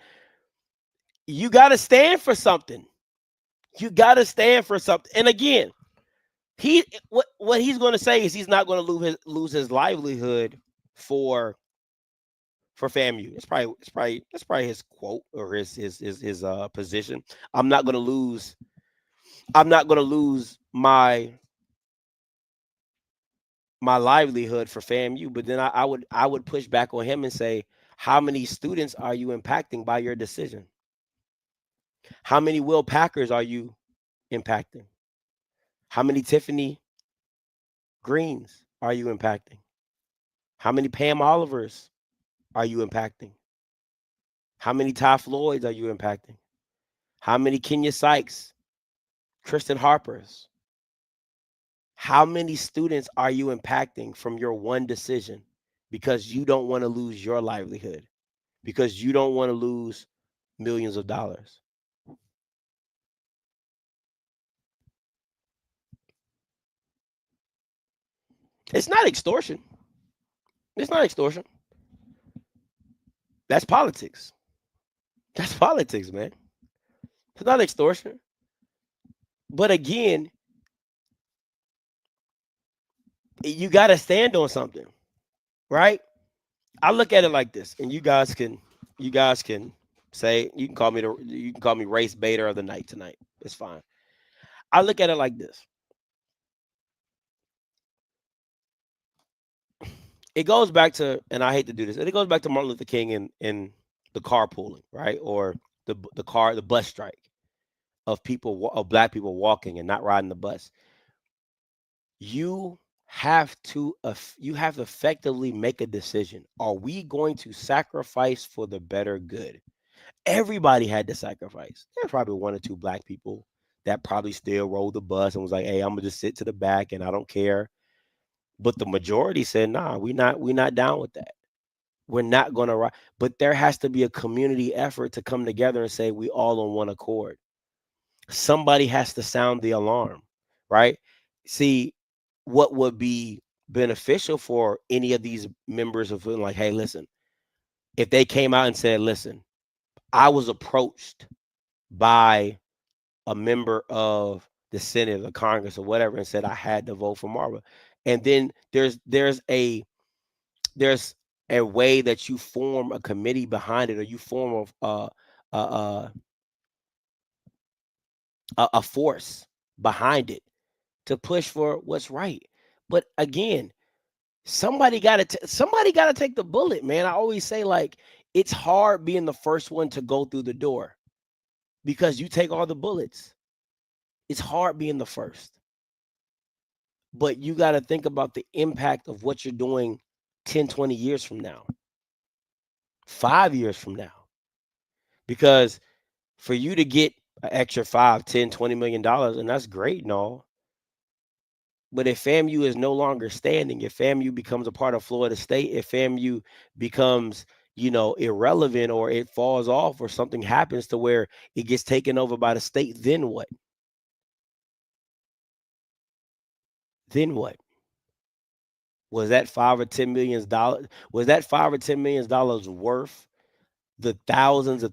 you got to stand for something. You got to stand for something. And again, what he's going to say is he's not going to lose his livelihood for FAMU. It's probably his quote or his position. I'm not going to lose my livelihood for FAMU. But then I would push back on him and say, how many students are you impacting by your decision? How many Will Packers are you impacting? How many Tiffany Greens are you impacting? How many Pam Olivers are you impacting? How many Ty Floyds are you impacting? How many Kenya Sykes, Kristen Harpers? How many students are you impacting from your one decision because you don't want to lose your livelihood, because you don't want to lose millions of dollars? It's not extortion. It's not extortion. That's politics. That's politics, man. It's not extortion. But again, you got to stand on something, right? I look at it like this, and you guys can say, you can call me race baiter of the night tonight. It's fine. I look at it like this. It goes back to, and I hate to do this, it goes back to Martin Luther King in the carpooling, right? Or the bus strike of black people walking and not riding the bus. You have to effectively make a decision. Are we going to sacrifice for the better good? Everybody had to sacrifice. There's probably one or two black people that probably still rode the bus and was like, hey, I'm gonna just sit to the back and I don't care. But the majority said, nah, we're not down with that. We're not gonna ride. But there has to be a community effort to come together and say we all on one accord. Somebody has to sound the alarm, right? See, what would be beneficial for any of these members of like, hey, listen, if they came out and said, listen, I was approached by a member of the Senate or Congress or whatever and said I had to vote for Marva. And then there's a way that you form a committee behind it, or you form a force behind it to push for what's right. But again, somebody got to take the bullet, man. I always say, like, it's hard being the first one to go through the door because you take all the bullets. It's hard being the first. But you got to think about the impact of what you're doing 10, 20 years from now, 5 years from now. Because for you to get an extra 5, 10, $20 million, and that's great and all. But if FAMU is no longer standing, if FAMU becomes a part of Florida State, if FAMU becomes, irrelevant, or it falls off, or something happens to where it gets taken over by the state, then what? Then what? Was that $5 or $10 million worth the thousands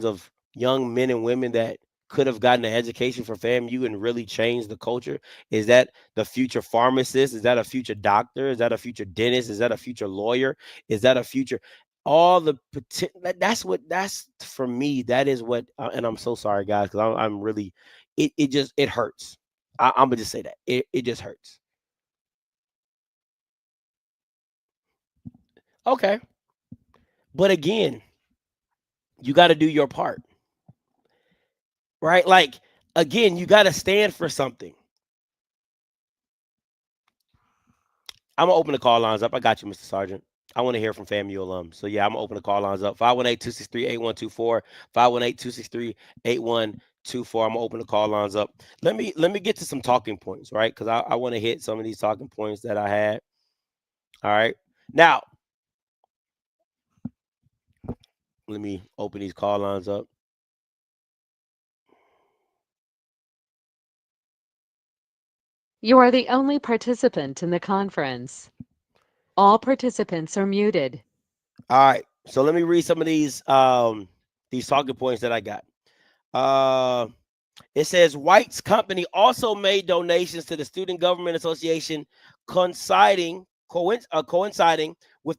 of young men and women that could have gotten an education from FAMU and really changed the culture? Is that the future pharmacist? Is that a future doctor? Is that a future dentist? Is that a future lawyer? Is that a future? All the that's for me. That is what, and I'm so sorry, guys, because I'm really, it hurts. I'm gonna just say that it just hurts. Okay, but again, you got to do your part, right? Like, again, you got to stand for something. I'm gonna open the call lines up. I got you, Mr. Sergeant. I want to hear from FAMU alums. So yeah, I'm gonna open the call lines up. 518-263-8124. 518-263-8124. I'm gonna open the call lines up. Let me get to some talking points, right? Because I want to hit some of these talking points that I had. All right. Now, let me open these call lines up. You are the only participant in the conference. All participants are muted. All right. So let me read some of these talking points that I got. It says White's company also made donations to the Student Government Association, coinciding with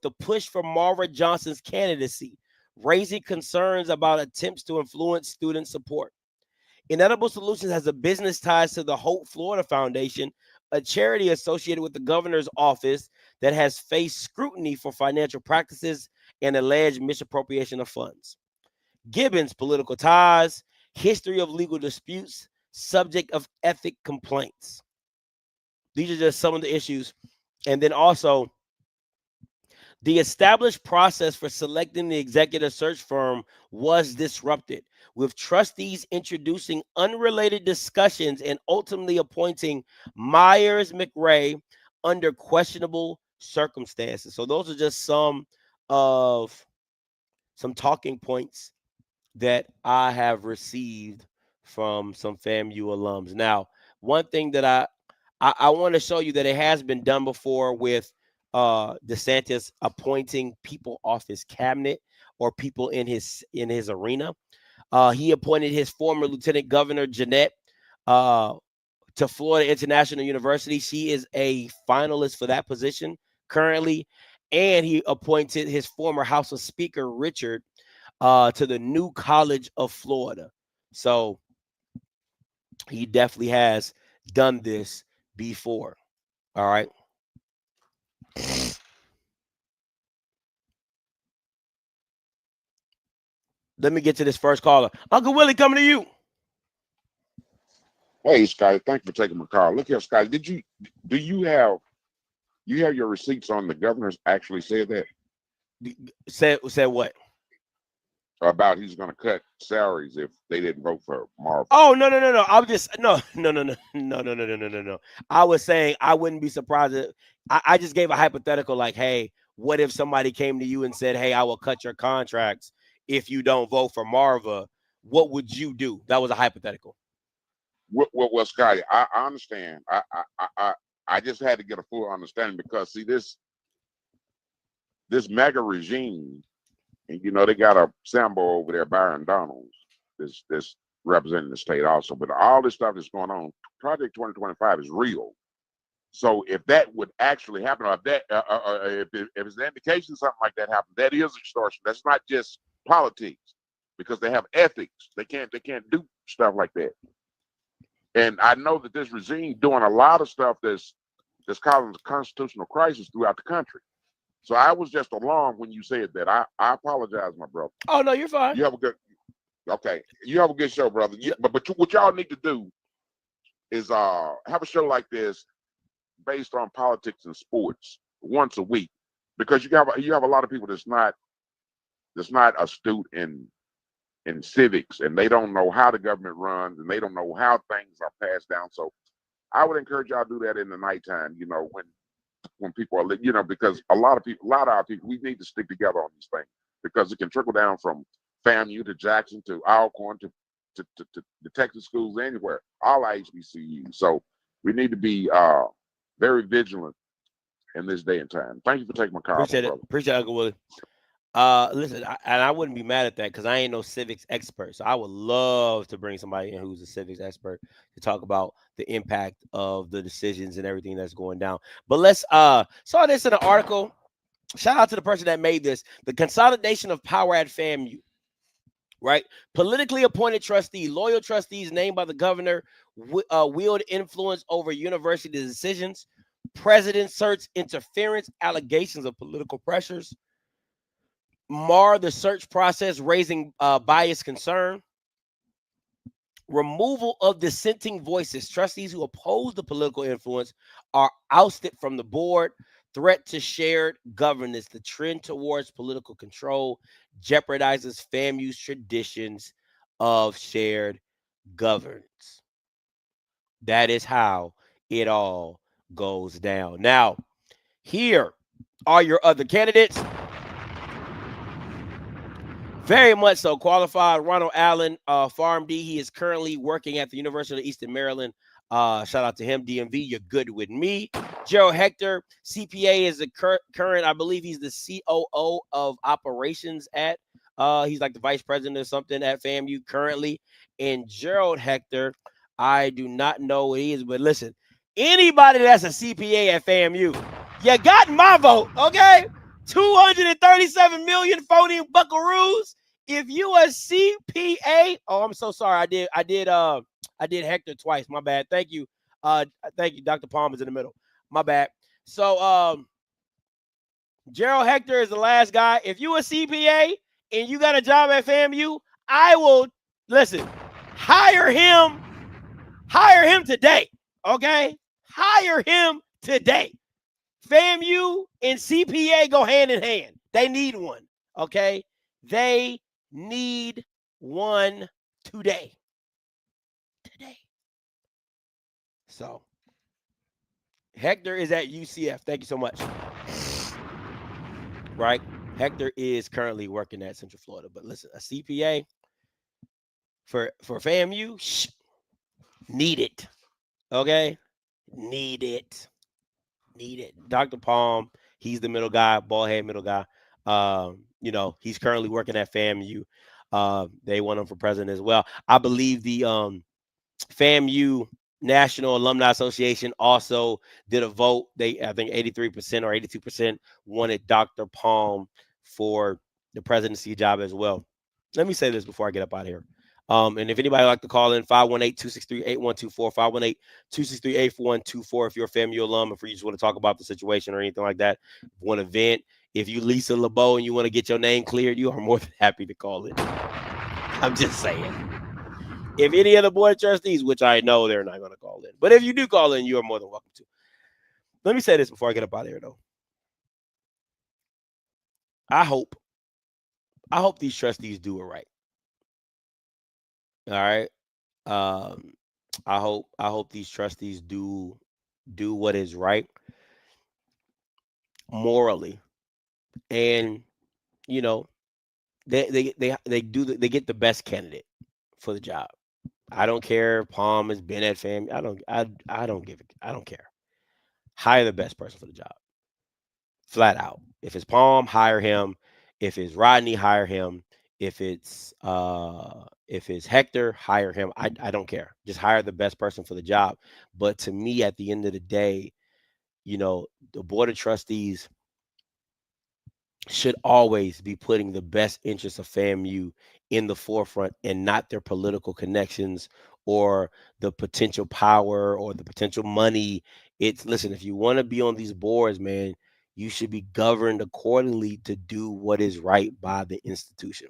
the push for Marva Johnson's candidacy, raising concerns about attempts to influence student support. Inedible Solutions has a business ties to the Hope Florida Foundation, a charity associated with the governor's office that has faced scrutiny for financial practices and alleged misappropriation of funds. Gibbons' political ties, history of legal disputes, subject of ethic complaints. These are just some of the issues. And then also, the established process for selecting the executive search firm was disrupted, with trustees introducing unrelated discussions and ultimately appointing Myers McRae under questionable circumstances. So those are just some talking points that I have received from some FAMU alums. Now, one thing that I want to show you that it has been done before with DeSantis appointing people off his cabinet or people in his arena. He appointed his former Lieutenant Governor Jeanette to Florida International University. She is a finalist for that position currently, and he appointed his former House of Speaker Richard to the New College of Florida. So he definitely has done this before. All right. Let me get to this first caller. Uncle Willie, coming to you. Hey, Scotty, thanks for taking my call. Look here, Scotty, do you have your receipts on the governor's actually said that? Said what? About he's going to cut salaries if they didn't vote for Marva. Oh, no. I'm just no. I was saying I wouldn't be surprised if I just gave a hypothetical, like, hey, what if somebody came to you and said, hey, I will cut your contracts if you don't vote for Marva? What would you do? That was a hypothetical. Well, Scotty, I understand. I just had to get a full understanding because see this MAGA regime, and they got a Sambo over there, Byron Donalds, this representing the state also. But all this stuff that's going on, Project 2025 is real. So if that would actually happen, or if that, if it's an indication something like that happened, that is extortion. That's not just politics, because they have ethics. They can't do stuff like that. And I know that this regime doing a lot of stuff that's causing a constitutional crisis throughout the country. So I was just alarmed when you said that. I apologize, my brother. Oh no, you're fine. You have a good, okay. You have a good show, brother. But what y'all need to do is have a show like this based on politics and sports once a week, because you have a lot of people that's not astute in civics, and they don't know how the government runs, and they don't know how things are passed down. So I would encourage y'all to do that in the nighttime, when people are, because a lot of our people, we need to stick together on these things, because it can trickle down from FAMU to Jackson to Alcorn to the Texas schools, anywhere, all our HBCUs. So we need to be very vigilant in this day and time. Thank you for taking my call. Appreciate it. Brother. Appreciate it, Uncle Willie. Listen, I wouldn't be mad at that, because I ain't no civics expert. So I would love to bring somebody in who's a civics expert to talk about the impact of the decisions and everything that's going down. But let's saw this in an article. Shout out to the person that made this. The consolidation of power at FAMU. Right? Politically appointed trustee, loyal trustees named by the governor wield influence over university decisions. President search interference, allegations of political pressures mar the search process, raising bias concern. Removal of dissenting voices. Trustees who oppose the political influence are ousted from the board. Threat to shared governance. The trend towards political control jeopardizes FAMU's traditions of shared governance. That is how it all goes down. Now, here are your other candidates. Very much so qualified. Ronald Allen, PharmD. He is currently working at the University of Eastern Maryland. Shout out to him, DMV. You're good with me. Gerald Hector, CPA, is the current, I believe he's the COO of operations at, he's like the vice president or something at FAMU currently. And Gerald Hector, I do not know what he is, but listen, anybody that's a CPA at FAMU, you got my vote, okay? 237 million phony buckaroos. If you a CPA, oh, I'm so sorry. I did Hector twice. My bad. Thank you. Thank you. Dr. Palm is in the middle. My bad. So Gerald Hector is the last guy. If you a CPA and you got a job at FAMU, I will hire him today. Okay? Hire him today. FAMU and CPA go hand in hand. They need one. Okay? They need one today. So Hector is at UCF. Thank you so much. Right? Hector is currently working at Central Florida. But listen, a CPA for FAMU, need it. Okay? Need it. Dr. Palm, he's the middle guy, bald head middle guy. He's currently working at FAMU. They want him for president as well. I believe the FAMU National Alumni Association also did a vote. I think 83% or 82% wanted Dr. Palm for the presidency job as well. Let me say this before I get up out of here. And if anybody would like to call in, 518-263-8124, 518-263-8124 if you're a FAMU alum, if you just want to talk about the situation or anything like that, want to vent. If you Lisa LeBeau and you want to get your name cleared, you are more than happy to call in. I'm just saying. If any of the board of trustees, which I know they're not going to call in, but if you do call in, you are more than welcome to. Let me say this before I get up out of here, though. I hope these trustees do it right. All right. I hope these trustees do what is right morally, and they get the best candidate for the job. I don't care if Palm has been at FAMU. I don't care. Hire the best person for the job. Flat out. If it's Palm, hire him. If it's Rodney, hire him. If it's Hector, hire him. I don't care. Just hire the best person for the job. But to me, at the end of the day, the board of trustees should always be putting the best interests of FAMU in the forefront and not their political connections or the potential power or the potential money. It's listen, if you want to be on these boards, man, you should be governed accordingly to do what is right by the institution.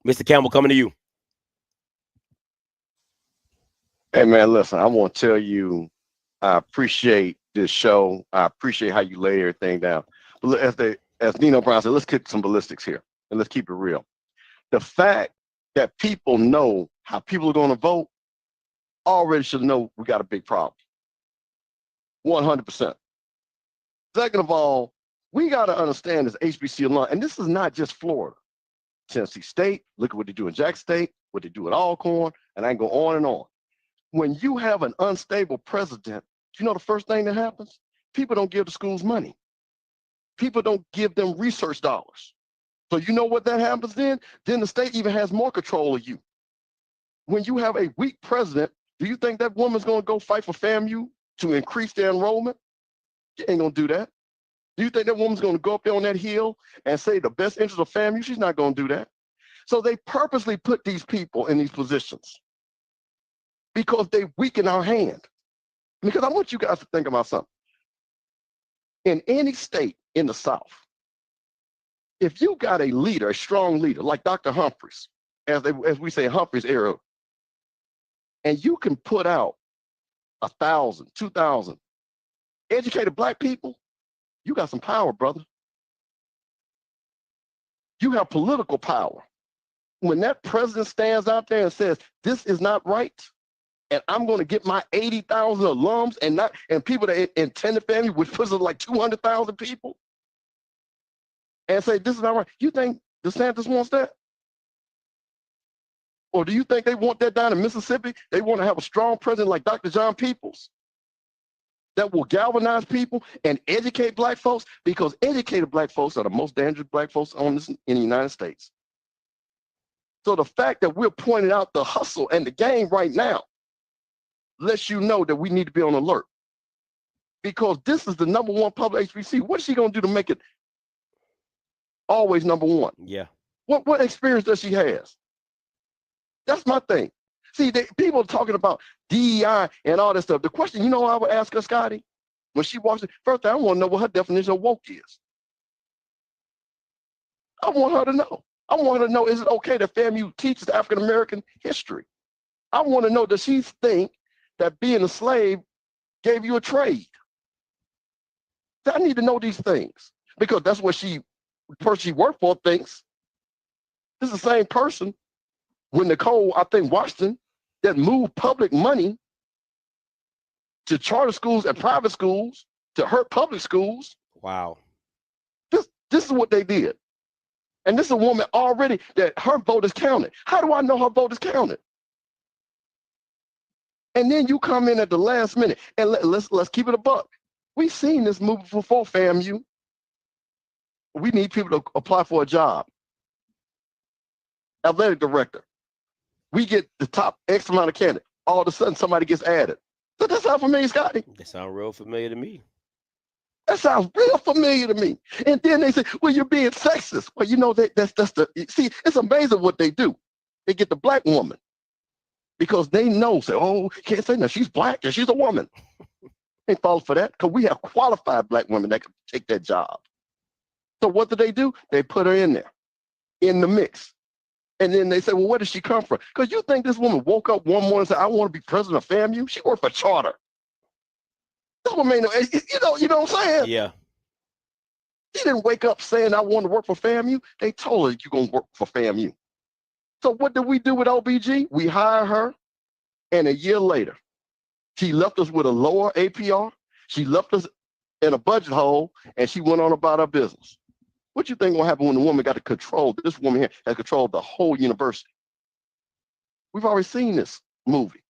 Mr. Campbell, coming to you. Hey man, listen, I want to tell you, I appreciate this show. I appreciate how you lay everything down. But as Nino Brown said, let's kick some ballistics here and let's keep it real. The fact that people know how people are going to vote already should know we got a big problem. 100%. Second of all, we got to understand this HBC alumni, and this is not just Florida. Tennessee State, look at what they do in Jack State, what they do at Alcorn, and I can go on and on. When you have an unstable president, you know the first thing that happens? People don't give the schools money. People don't give them research dollars. So you know what that happens then? Then the state even has more control of you. When you have a weak president, do you think that woman's going to go fight for FAMU to increase their enrollment? She ain't going to do that. Do you think that woman's going to go up there on that hill and say the best interest of FAMU? She's not going to do that. So they purposely put these people in these positions because they weaken our hand. Because I want you guys to think about something. In any state in the South, if you got a leader, a strong leader, like Dr. Humphreys, as we say Humphreys era, and you can put out 1,000, 2,000 educated Black people, you got some power, brother. You have political power. When that president stands out there and says, this is not right, and I'm going to get my 80,000 alums and people that intended family, which puts us like 200,000 people, and say, this is not right. You think DeSantis wants that? Or do you think they want that down in Mississippi? They want to have a strong president like Dr. John Peoples that will galvanize people and educate Black folks, because educated Black folks are the most dangerous Black folks in the United States. So the fact that we're pointing out the hustle and the game right now lets you know that we need to be on alert, because this is the #1 public HBC. What is she going to do to make it always #1? Yeah. What experience does she have? That's my thing. See, people are talking about DEI and all this stuff. The question, you know, I would ask her, Scotty, when she walks in, first thing, I want to know what her definition of woke is. I want her to know. I want her to know, is it okay that FAMU teaches African-American history? I want to know, does she think that being a slave gave you a trade? I need to know these things, because that's what the person she worked for thinks. This is the same person when Nicole, I think, Washington, that moved public money to charter schools and private schools to hurt public schools. Wow. This is what they did. And this is a woman already that her vote is counted. How do I know her vote is counted? And then you come in at the last minute, and let's keep it a buck. We've seen this movie before, FAMU. We need people to apply for a job. Athletic director. We get the top X amount of candidates. All of a sudden, somebody gets added. Does that sound familiar, Scotty? That sounds real familiar to me. That sounds real familiar to me. And then they say, well, you're being sexist. Well, you know, see, it's amazing what they do. They get the Black woman because they know, say, oh, can't say no, she's Black and she's a woman. They fall for that because we have qualified Black women that can take that job. So what do? They put her in there, in the mix. And then they say, well, where does she come from? Because you think this woman woke up one morning and said, I want to be president of FAMU? She worked for charter. This woman, you know what I'm saying? Yeah. She didn't wake up saying, I want to work for FAMU. They told her, you're going to work for FAMU. So what did we do with OBG? We hired her, and a year later, she left us with a lower APR. She left us in a budget hole, and she went on about her business. What you think will happen when the woman got to control? This woman here has controlled the whole university. We've already seen this movie.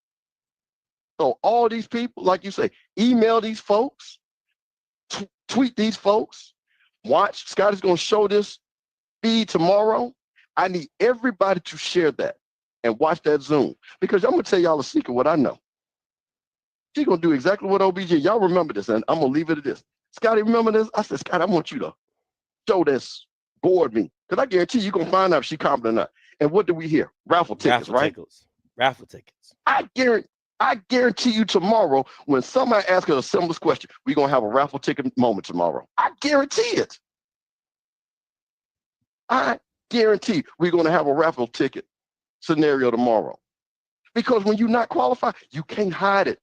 So all these people, like you say, email these folks, tweet these folks, watch. Scott is going to show this feed tomorrow. I need everybody to share that and watch that Zoom, because I'm going to tell y'all a secret, what I know. She's going to do exactly what OBG. Y'all remember this, and I'm going to leave it at this. Scotty, remember this? I said, Scott, I want you to show that's bored me. Because I guarantee you're going to find out if she's competent or not. And what do we hear? Raffle tickets, right? Raffle tickets. I guarantee you tomorrow, when somebody asks her a simplest question, we're going to have a raffle ticket moment tomorrow. I guarantee it. I guarantee we're going to have a raffle ticket scenario tomorrow. Because when you're not qualified, you can't hide it.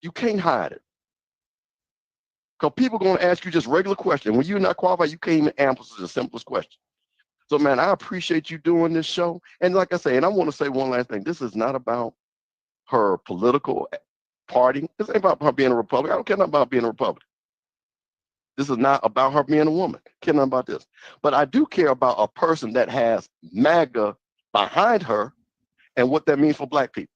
You can't hide it. Because people are going to ask you just regular questions. When you're not qualified, you can't even answer the simplest question. So, man, I appreciate you doing this show. And like I say, and I want to say one last thing. This is not about her political party. This ain't about her being a Republican. I don't care nothing about being a Republican. This is not about her being a woman. I care nothing about this. But I do care about a person that has MAGA behind her and what that means for Black people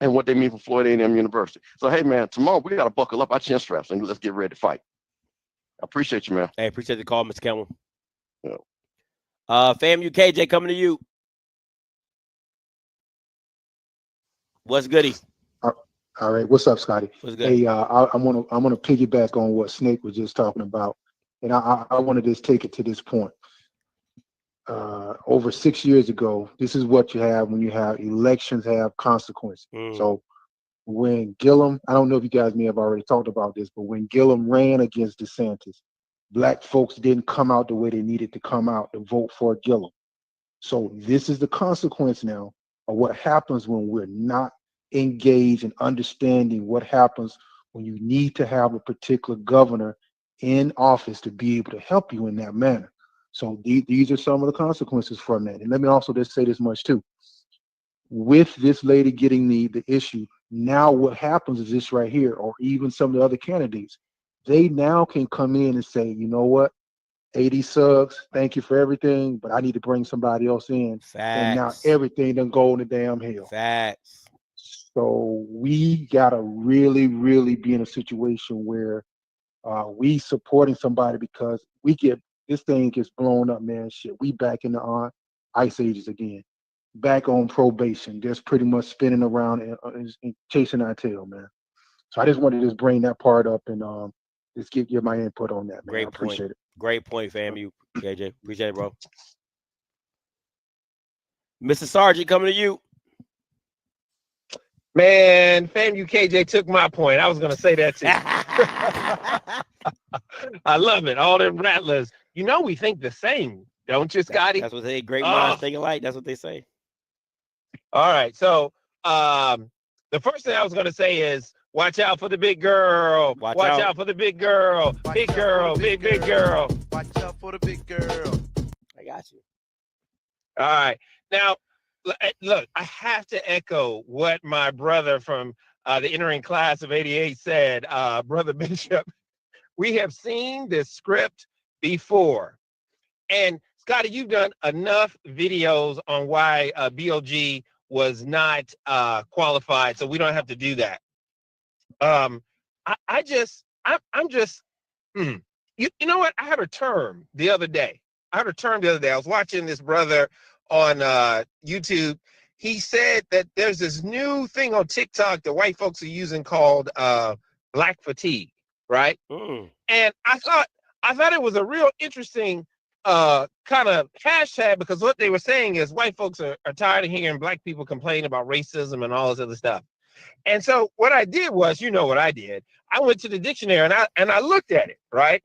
and what they mean for Florida A&M University. So, hey, man, tomorrow we got to buckle up our chin straps and let's get ready to fight. I appreciate you, man. Hey, appreciate the call, Mr. Campbell. Yeah. FAMU KJ coming to you. What's goody? All right, what's up, Scotty? What's good? Hey, I'm gonna piggyback on what Snake was just talking about, and I want to just take it to this point. Over 6 years ago, this is what you have when you have elections have consequences. So when Gillum, I don't know if you guys may have already talked about this, but when Gillum ran against DeSantis, Black folks didn't come out the way they needed to come out to vote for Gillum. So this is the consequence now of what happens when we're not engaged in understanding what happens when you need to have a particular governor in office to be able to help you in that manner. So these are some of the consequences from that. And let me also just say this much too. With this lady getting the issue, now what happens is this right here, or even some of the other candidates, they now can come in and say, you know what, 80 sucks, thank you for everything, but I need to bring somebody else in. Facts. And now everything done go in the damn hell. Facts. So we gotta really, really be in a situation where we supporting somebody, because this thing gets blown up, man. Shit, we back in the ice ages again, back on probation, just pretty much spinning around and chasing our tail, man. So I just wanted to just bring that part up and just give my input on that, man. Great I appreciate it. Great point, FAMU KJ. Appreciate it, bro. Mr. Sergeant coming to you. Man, FAMU KJ took my point. I was going to say that too. I love it. All them rattlers. You know we think the same, don't you, Scotty? That's what they great minds think alike. That's what they say. All right. So the first thing I was going to say is watch out for the big girl. Watch out for the big girl. Big girl, big girl. Watch out for the big girl. I got you. All right. Now, look, I have to echo what my brother from the entering class of '88 said. Brother Bishop, we have seen this script before. And Scotty, you've done enough videos on why BLG was not qualified, so we don't have to do that. You know what? I had a term the other day. I was watching this brother on YouTube. He said that there's this new thing on TikTok that white folks are using called black fatigue, right? And I thought it was a real interesting kind of hashtag, because what they were saying is white folks are tired of hearing Black people complain about racism and all this other stuff. And so what I did was, you know what I did? I went to the dictionary and I looked at it, right?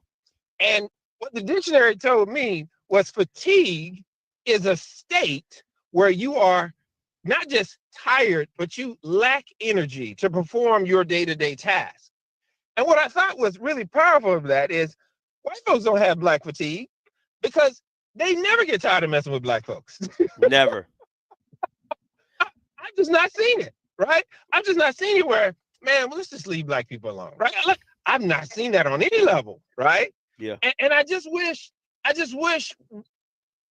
And what the dictionary told me was fatigue is a state where you are not just tired, but you lack energy to perform your day-to-day tasks. And what I thought was really powerful of that is white folks don't have black fatigue because they never get tired of messing with Black folks. Never. I've just not seen it, right? I've just not seen it where, man, well, let's just leave Black people alone, right? Look, I've not seen that on any level, right? Yeah. And I just wish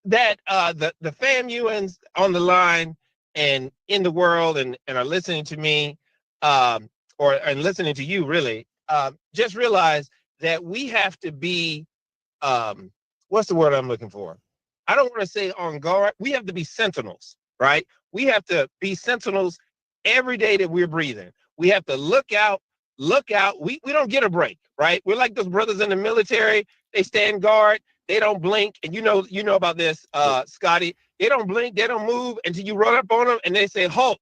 that the FAMUans on the line and in the world and are listening to me and listening to you really, just realize that we have to be, what's the word I'm looking for? I don't want to say on guard. We have to be sentinels, right? We have to be sentinels every day that we're breathing. We have to look out look out. We don't get a break, right? We're like those brothers in the military. They stand guard. They don't blink. And you know about this, Scotty. They don't blink. They don't move until you roll up on them and they say, halt.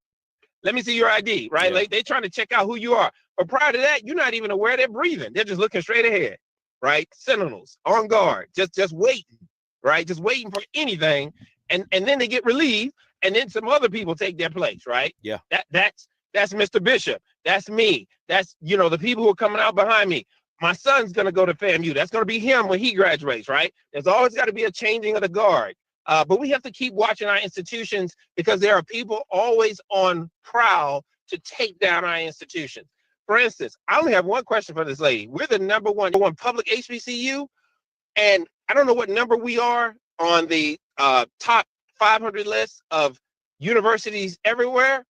Let me see your ID, right? Yeah. Like they're trying to check out who you are. But prior to that, you're not even aware they're breathing. They're just looking straight ahead, right? Sentinels on guard, just waiting, right? Just waiting for anything. And then they get relieved, and then some other people take their place, right? Yeah. That's Mr. Bishop. That's me. That's, the people who are coming out behind me. My son's going to go to FAMU. That's going to be him when he graduates, right? There's always got to be a changing of the guard. But we have to keep watching our institutions because there are people always on prowl to take down our institutions. For instance, I only have one question for this lady. We're the number one public HBCU, and I don't know what number we are on the top 500 list of universities everywhere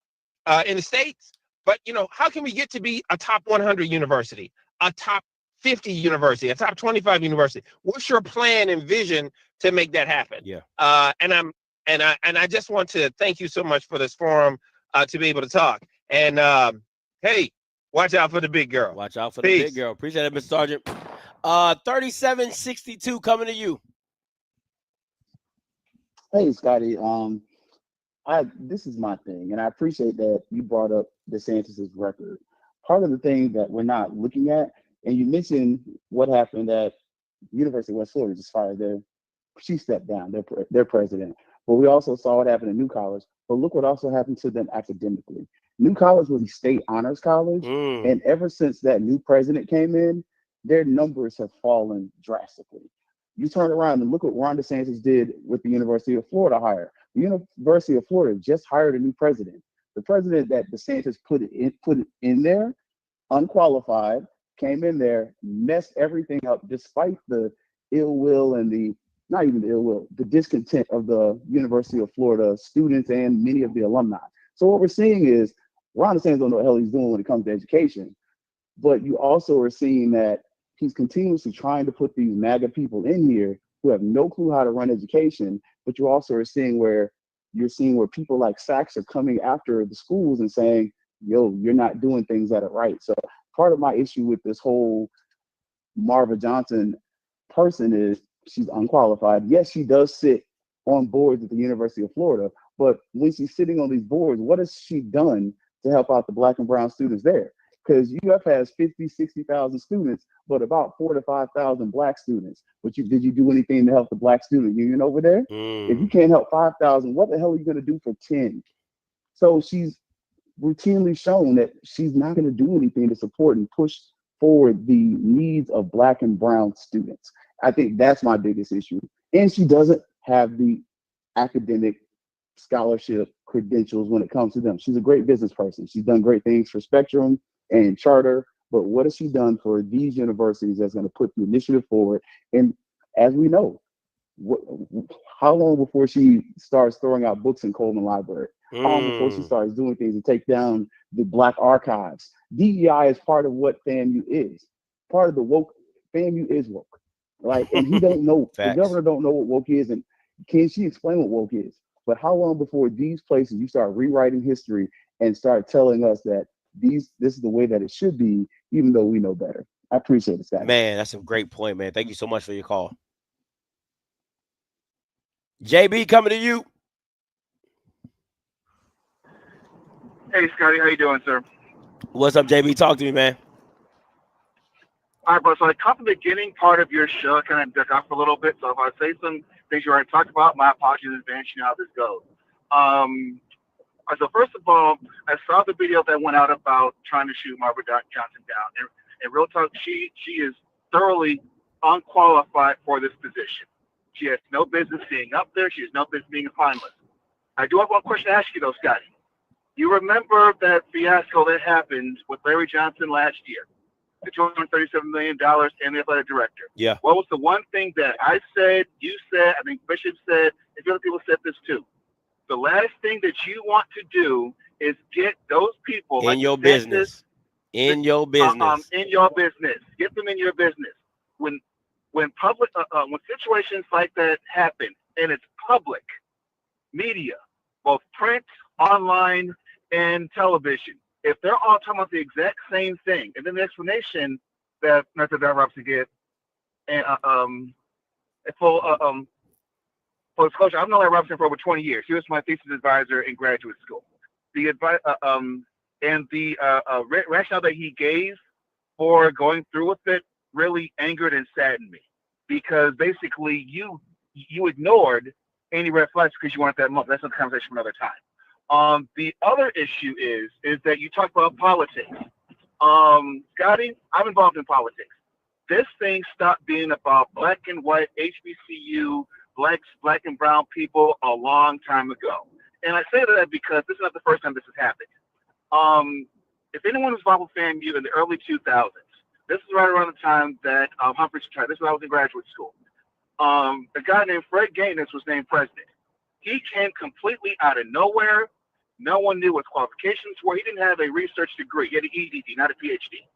in the States. But, how can we get to be a top 100 university, a top 50 university, a top 25 university? What's your plan and vision to make that happen? Yeah. And I just want to thank you so much for this forum to be able to talk. And hey, watch out for the big girl. Watch out for Peace. the big girl. Appreciate it, Mr. Sergeant. 3762 coming to you. Hey, Scotty. This is my thing, and I appreciate that you brought up DeSantis's record. Part of the thing that we're not looking at, and you mentioned what happened at University of West Florida as far as she stepped down, their president. But we also saw what happened at New College. But look what also happened to them academically. New College was a state honors college, and ever since that new president came in, their numbers have fallen drastically. You turn around and look what Ron DeSantis did with the University of Florida hire. The University of Florida just hired a new president. The president that DeSantis put it in there, unqualified, came in there, messed everything up despite the ill will and not even the ill will, the discontent of the University of Florida students and many of the alumni. So what we're seeing is Ron DeSantis don't know what the hell he's doing when it comes to education, but you also are seeing that he's continuously trying to put these MAGA people in here who have no clue how to run education, but you also are seeing where people like Sachs are coming after the schools and saying, yo, you're not doing things that are right. So part of my issue with this whole Marva Johnson person is she's unqualified. Yes, she does sit on boards at the University of Florida, but when she's sitting on these boards, what has she done to help out the Black and brown students there? Because UF has 50, 60,000 students, but about 4,000 to 5,000 Black students. But did you do anything to help the Black student union over there? If you can't help 5,000, what the hell are you going to do for 10? So she's routinely shown that she's not going to do anything to support and push forward the needs of Black and brown students. I think that's my biggest issue. And she doesn't have the academic scholarship credentials when it comes to them. She's a great business person. She's done great things for Spectrum and Charter, but what has she done for these universities that's going to put the initiative forward? And as we know, how long before she starts throwing out books in Coleman Library? How long before she starts doing things to take down the Black archives? DEI is part of what FAMU is. Part of the woke, FAMU is woke, right? And he don't know, the governor don't know what woke is, and can she explain what woke is? But how long before these places you start rewriting history and start telling us that this is the way that it should be, even though we know better? I appreciate it, Scott. Man, that's a great point, man. Thank you so much for your call. JB, coming to you. Hey, Scotty, how you doing, sir? What's up, JB? Talk to me, man. All right, bro. So I caught the beginning part of your show, kind of duck off a little bit. So if I say some things you already talked about, my apologies in advance. You know how this goes. So first of all, I saw the video that went out about trying to shoot Marva Johnson down. And real talk, she is thoroughly unqualified for this position. She has no business being up there. She has no business being a finalist. I do have one question to ask you, though, Scotty. You remember that fiasco that happened with Larry Johnson last year, the $237 million and the athletic director? Yeah. What was the one thing that I said, you said, I think Bishop said, and other people said this too? The last thing that you want to do is get those people in your business. In your business. In your business. Get them in your business. When public, when situations like that happen, and it's public media, both print, online, and television, if they're all talking about the exact same thing, and then the explanation that Mr. Don Robinson gave, and full disclosure, I've known Larry Robinson for over 20 years. He was my thesis advisor in graduate school. The advice and the rationale that he gave for going through with it really angered and saddened me, because basically you ignored any red flags because you weren't that much. That's a conversation for another time. The other issue is that you talk about politics. Scotty, I'm involved in politics. This thing stopped being about black and white HBCU, black and brown people a long time ago. And I say that because this is not the first time this has happened. If anyone was involved with FAMU in the early 2000s, this is right around the time that Humphrey tried. This is when I was in graduate school. A guy named Fred Gaines was named president. He came completely out of nowhere. No one knew what his qualifications were. He didn't have a research degree. He had an EDD, not a PhD.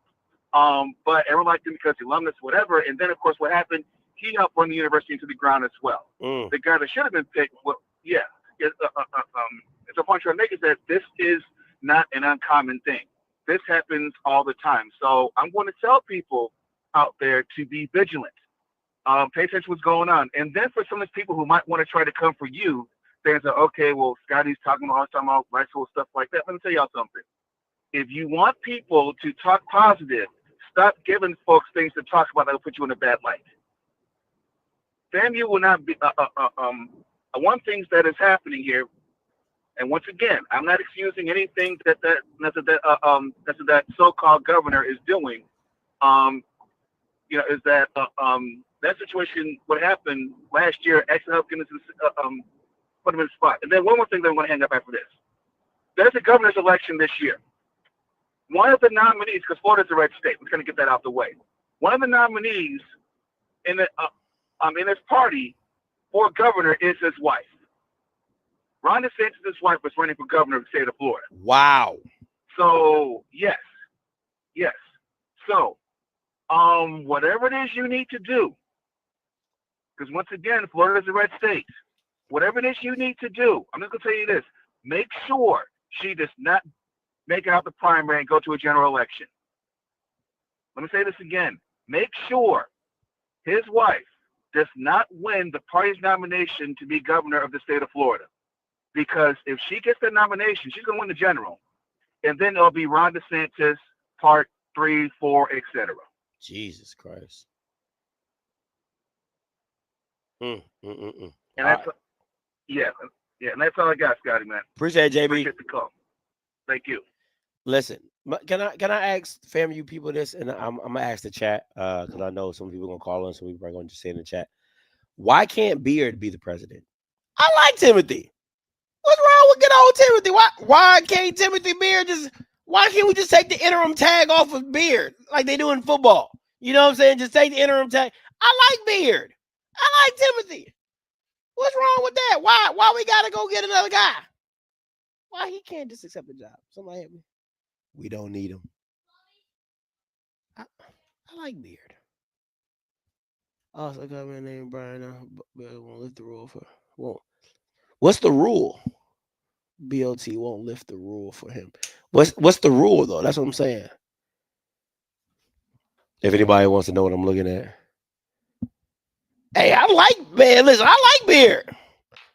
But everyone liked him because he alumnus, whatever. And then, of course, what happened? He helped run the university into the ground as well. The guy that should have been picked, well, yeah. It's a point I'm trying to make is that this is not an uncommon thing. This happens all the time. So I'm going to tell people out there to be vigilant. Pay attention to what's going on. And then for some of these people who might want to try to come for you, saying, okay, well, Scotty's talking about black school stuff like that. Let me tell y'all something. If you want people to talk positive, stop giving folks things to talk about that will put you in a bad light. FAMU will not be one thing that is happening here. And once again, I'm not excusing anything that so-called governor is doing. Is that that situation? What happened last year actually helped get into put him in the spot. And then one more thing that I'm going to hang up after this. There's a governor's election this year. One of the nominees, because Florida's a red state, we're going to get that out the way. One of the nominees in his party for governor is his wife. Ron DeSantis' wife was running for governor of the state of Florida. Wow. So yes. So, whatever it is you need to do, because once again, Florida is a red state. Whatever it is you need to do, I'm just going to tell you this: make sure she does not make it out the primary and go to a general election. Let me say this again: make sure his wife does not win the party's nomination to be governor of the state of Florida. Because if she gets the nomination, she's going to win the general. And then it'll be Ron DeSantis, part 3, 4, etc. Jesus Christ. And that's, and that's all I got, Scotty, man. Appreciate it, JB. Appreciate the call. Thank you. Listen, can I ask FAMU people this? And I'm going to ask the chat because I know some people are going to call in, some people are going to just say in the chat. Why can't Beard be the president? I like Timothy. What's wrong with good old Timothy? Why can't Timothy Beard why can't we just take the interim tag off of Beard like they do in football? You know what I'm saying? Just take the interim tag. I like Beard. I like Timothy. What's wrong with that? Why we got to go get another guy? Why he can't just accept the job? Somebody help me. We don't need him. I like Beard. Also, got my name Brian. But won't lift the rule for. Won't. What's the rule? BOT won't lift the rule for him. What's the rule though? That's what I'm saying. If anybody wants to know what I'm looking at. Hey, listen, I like Beard.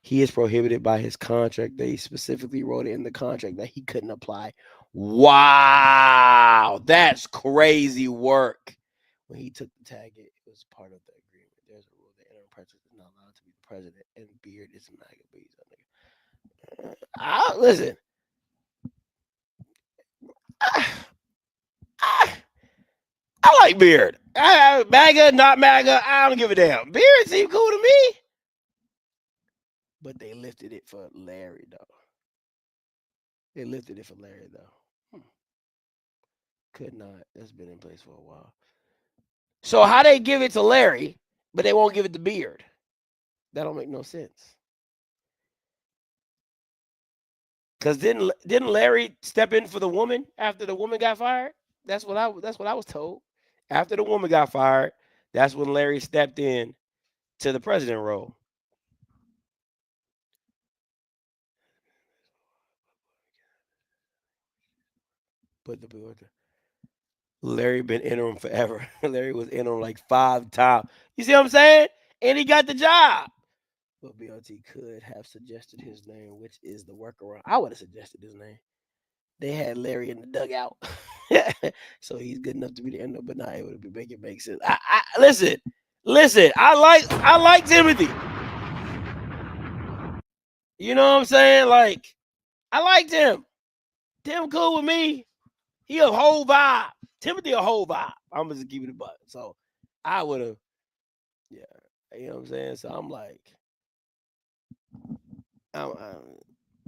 He is prohibited by his contract. They specifically wrote it in the contract that he couldn't apply. Wow, that's crazy work. When he took the tag, it was part of the agreement. There's a rule that interim president is not allowed to be the president, and Beard is MAGA. Listen. I like Beard. MAGA, not MAGA, I don't give a damn. Beard seemed cool to me. But they lifted it for Larry, though. Could not. That's been in place for a while. So how they give it to Larry, but they won't give it to Beard? That don't make no sense. Because didn't Larry step in for the woman after the woman got fired? That's what I was told. After the woman got fired, that's when Larry stepped in to the president role. Put the bill. Larry been interim forever. Larry was interim like 5 times. You see what I'm saying? And he got the job. But BLT could have suggested his name, which is the workaround. I would have suggested his name. They had Larry in the dugout. So he's good enough to be the end up, but not able to make it make sense. Listen, I like Timothy. You know what I'm saying? Like, I liked him. Tim cool with me. He a whole vibe. Timothy a whole vibe. I'm just keep it a buck. So I would have, yeah. You know what I'm saying? So I'm like,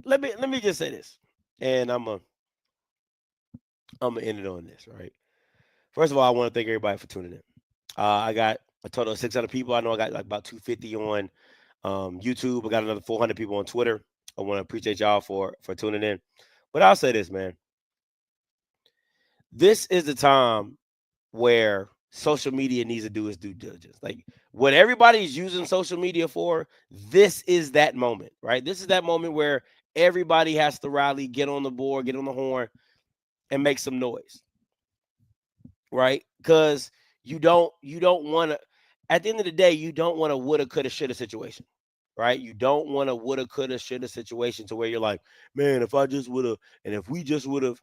let me just say this, and I'm gonna end it on this, right? First of all, I want to thank everybody for tuning in. I got a total of 600 people. I know I got like about 250 on YouTube. I got another 400 people on Twitter. I want to appreciate y'all for tuning in. But I'll say this, man. This is the time where social media needs to do its due diligence. Like what everybody's using social media for, this is that moment, right? This is that moment where everybody has to rally, get on the board, get on the horn, and make some noise, right? Because you don't want to, at the end of the day, you don't want a woulda, coulda, shoulda situation, right? You don't want a woulda, coulda, shoulda situation to where you're like, man, if I just would have, and if we just would have,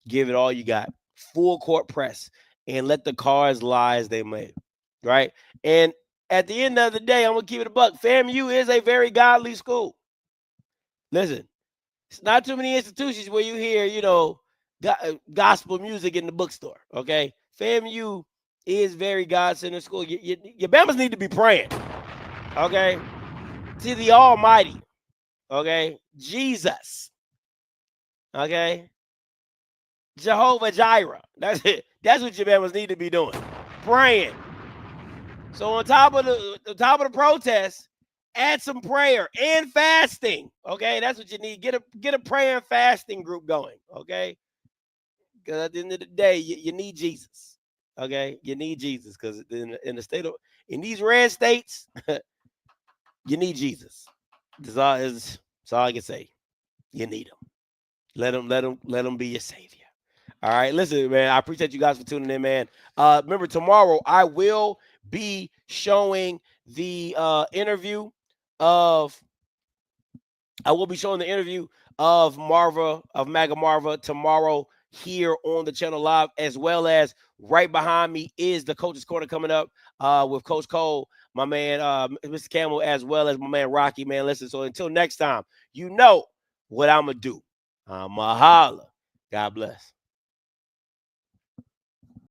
give it all you got, full court press, and let the cards lie as they may, right? And at the end of the day, I'm going to keep it a buck. FAMU is a very godly school. Listen, it's not too many institutions where you hear, you know, gospel music in the bookstore, okay? FAMU is very God-centered school. Your Bama's need to be praying, okay? To the Almighty, okay? Jesus, okay? Jehovah Jireh. That's it. That's what your Bama's need to be doing. Praying. So on top of the protest, add some prayer and fasting. Okay, that's what you need. Get a prayer and fasting group going. Okay, because at the end of the day, you need Jesus. Okay, you need Jesus because in the state of these red states, you need Jesus. That's all I can say. You need him. Let him be your savior. All right, listen, man, I appreciate you guys for tuning in, man. Remember, tomorrow I will be showing the interview of Marva, of MAGA Marva tomorrow here on the channel live, as well as right behind me is the Coach's Corner coming up with Coach Cole, my man, Mr. Campbell, as well as my man Rocky, man. Listen, so until next time, you know what I'm going to do. I'm going to holler. God bless.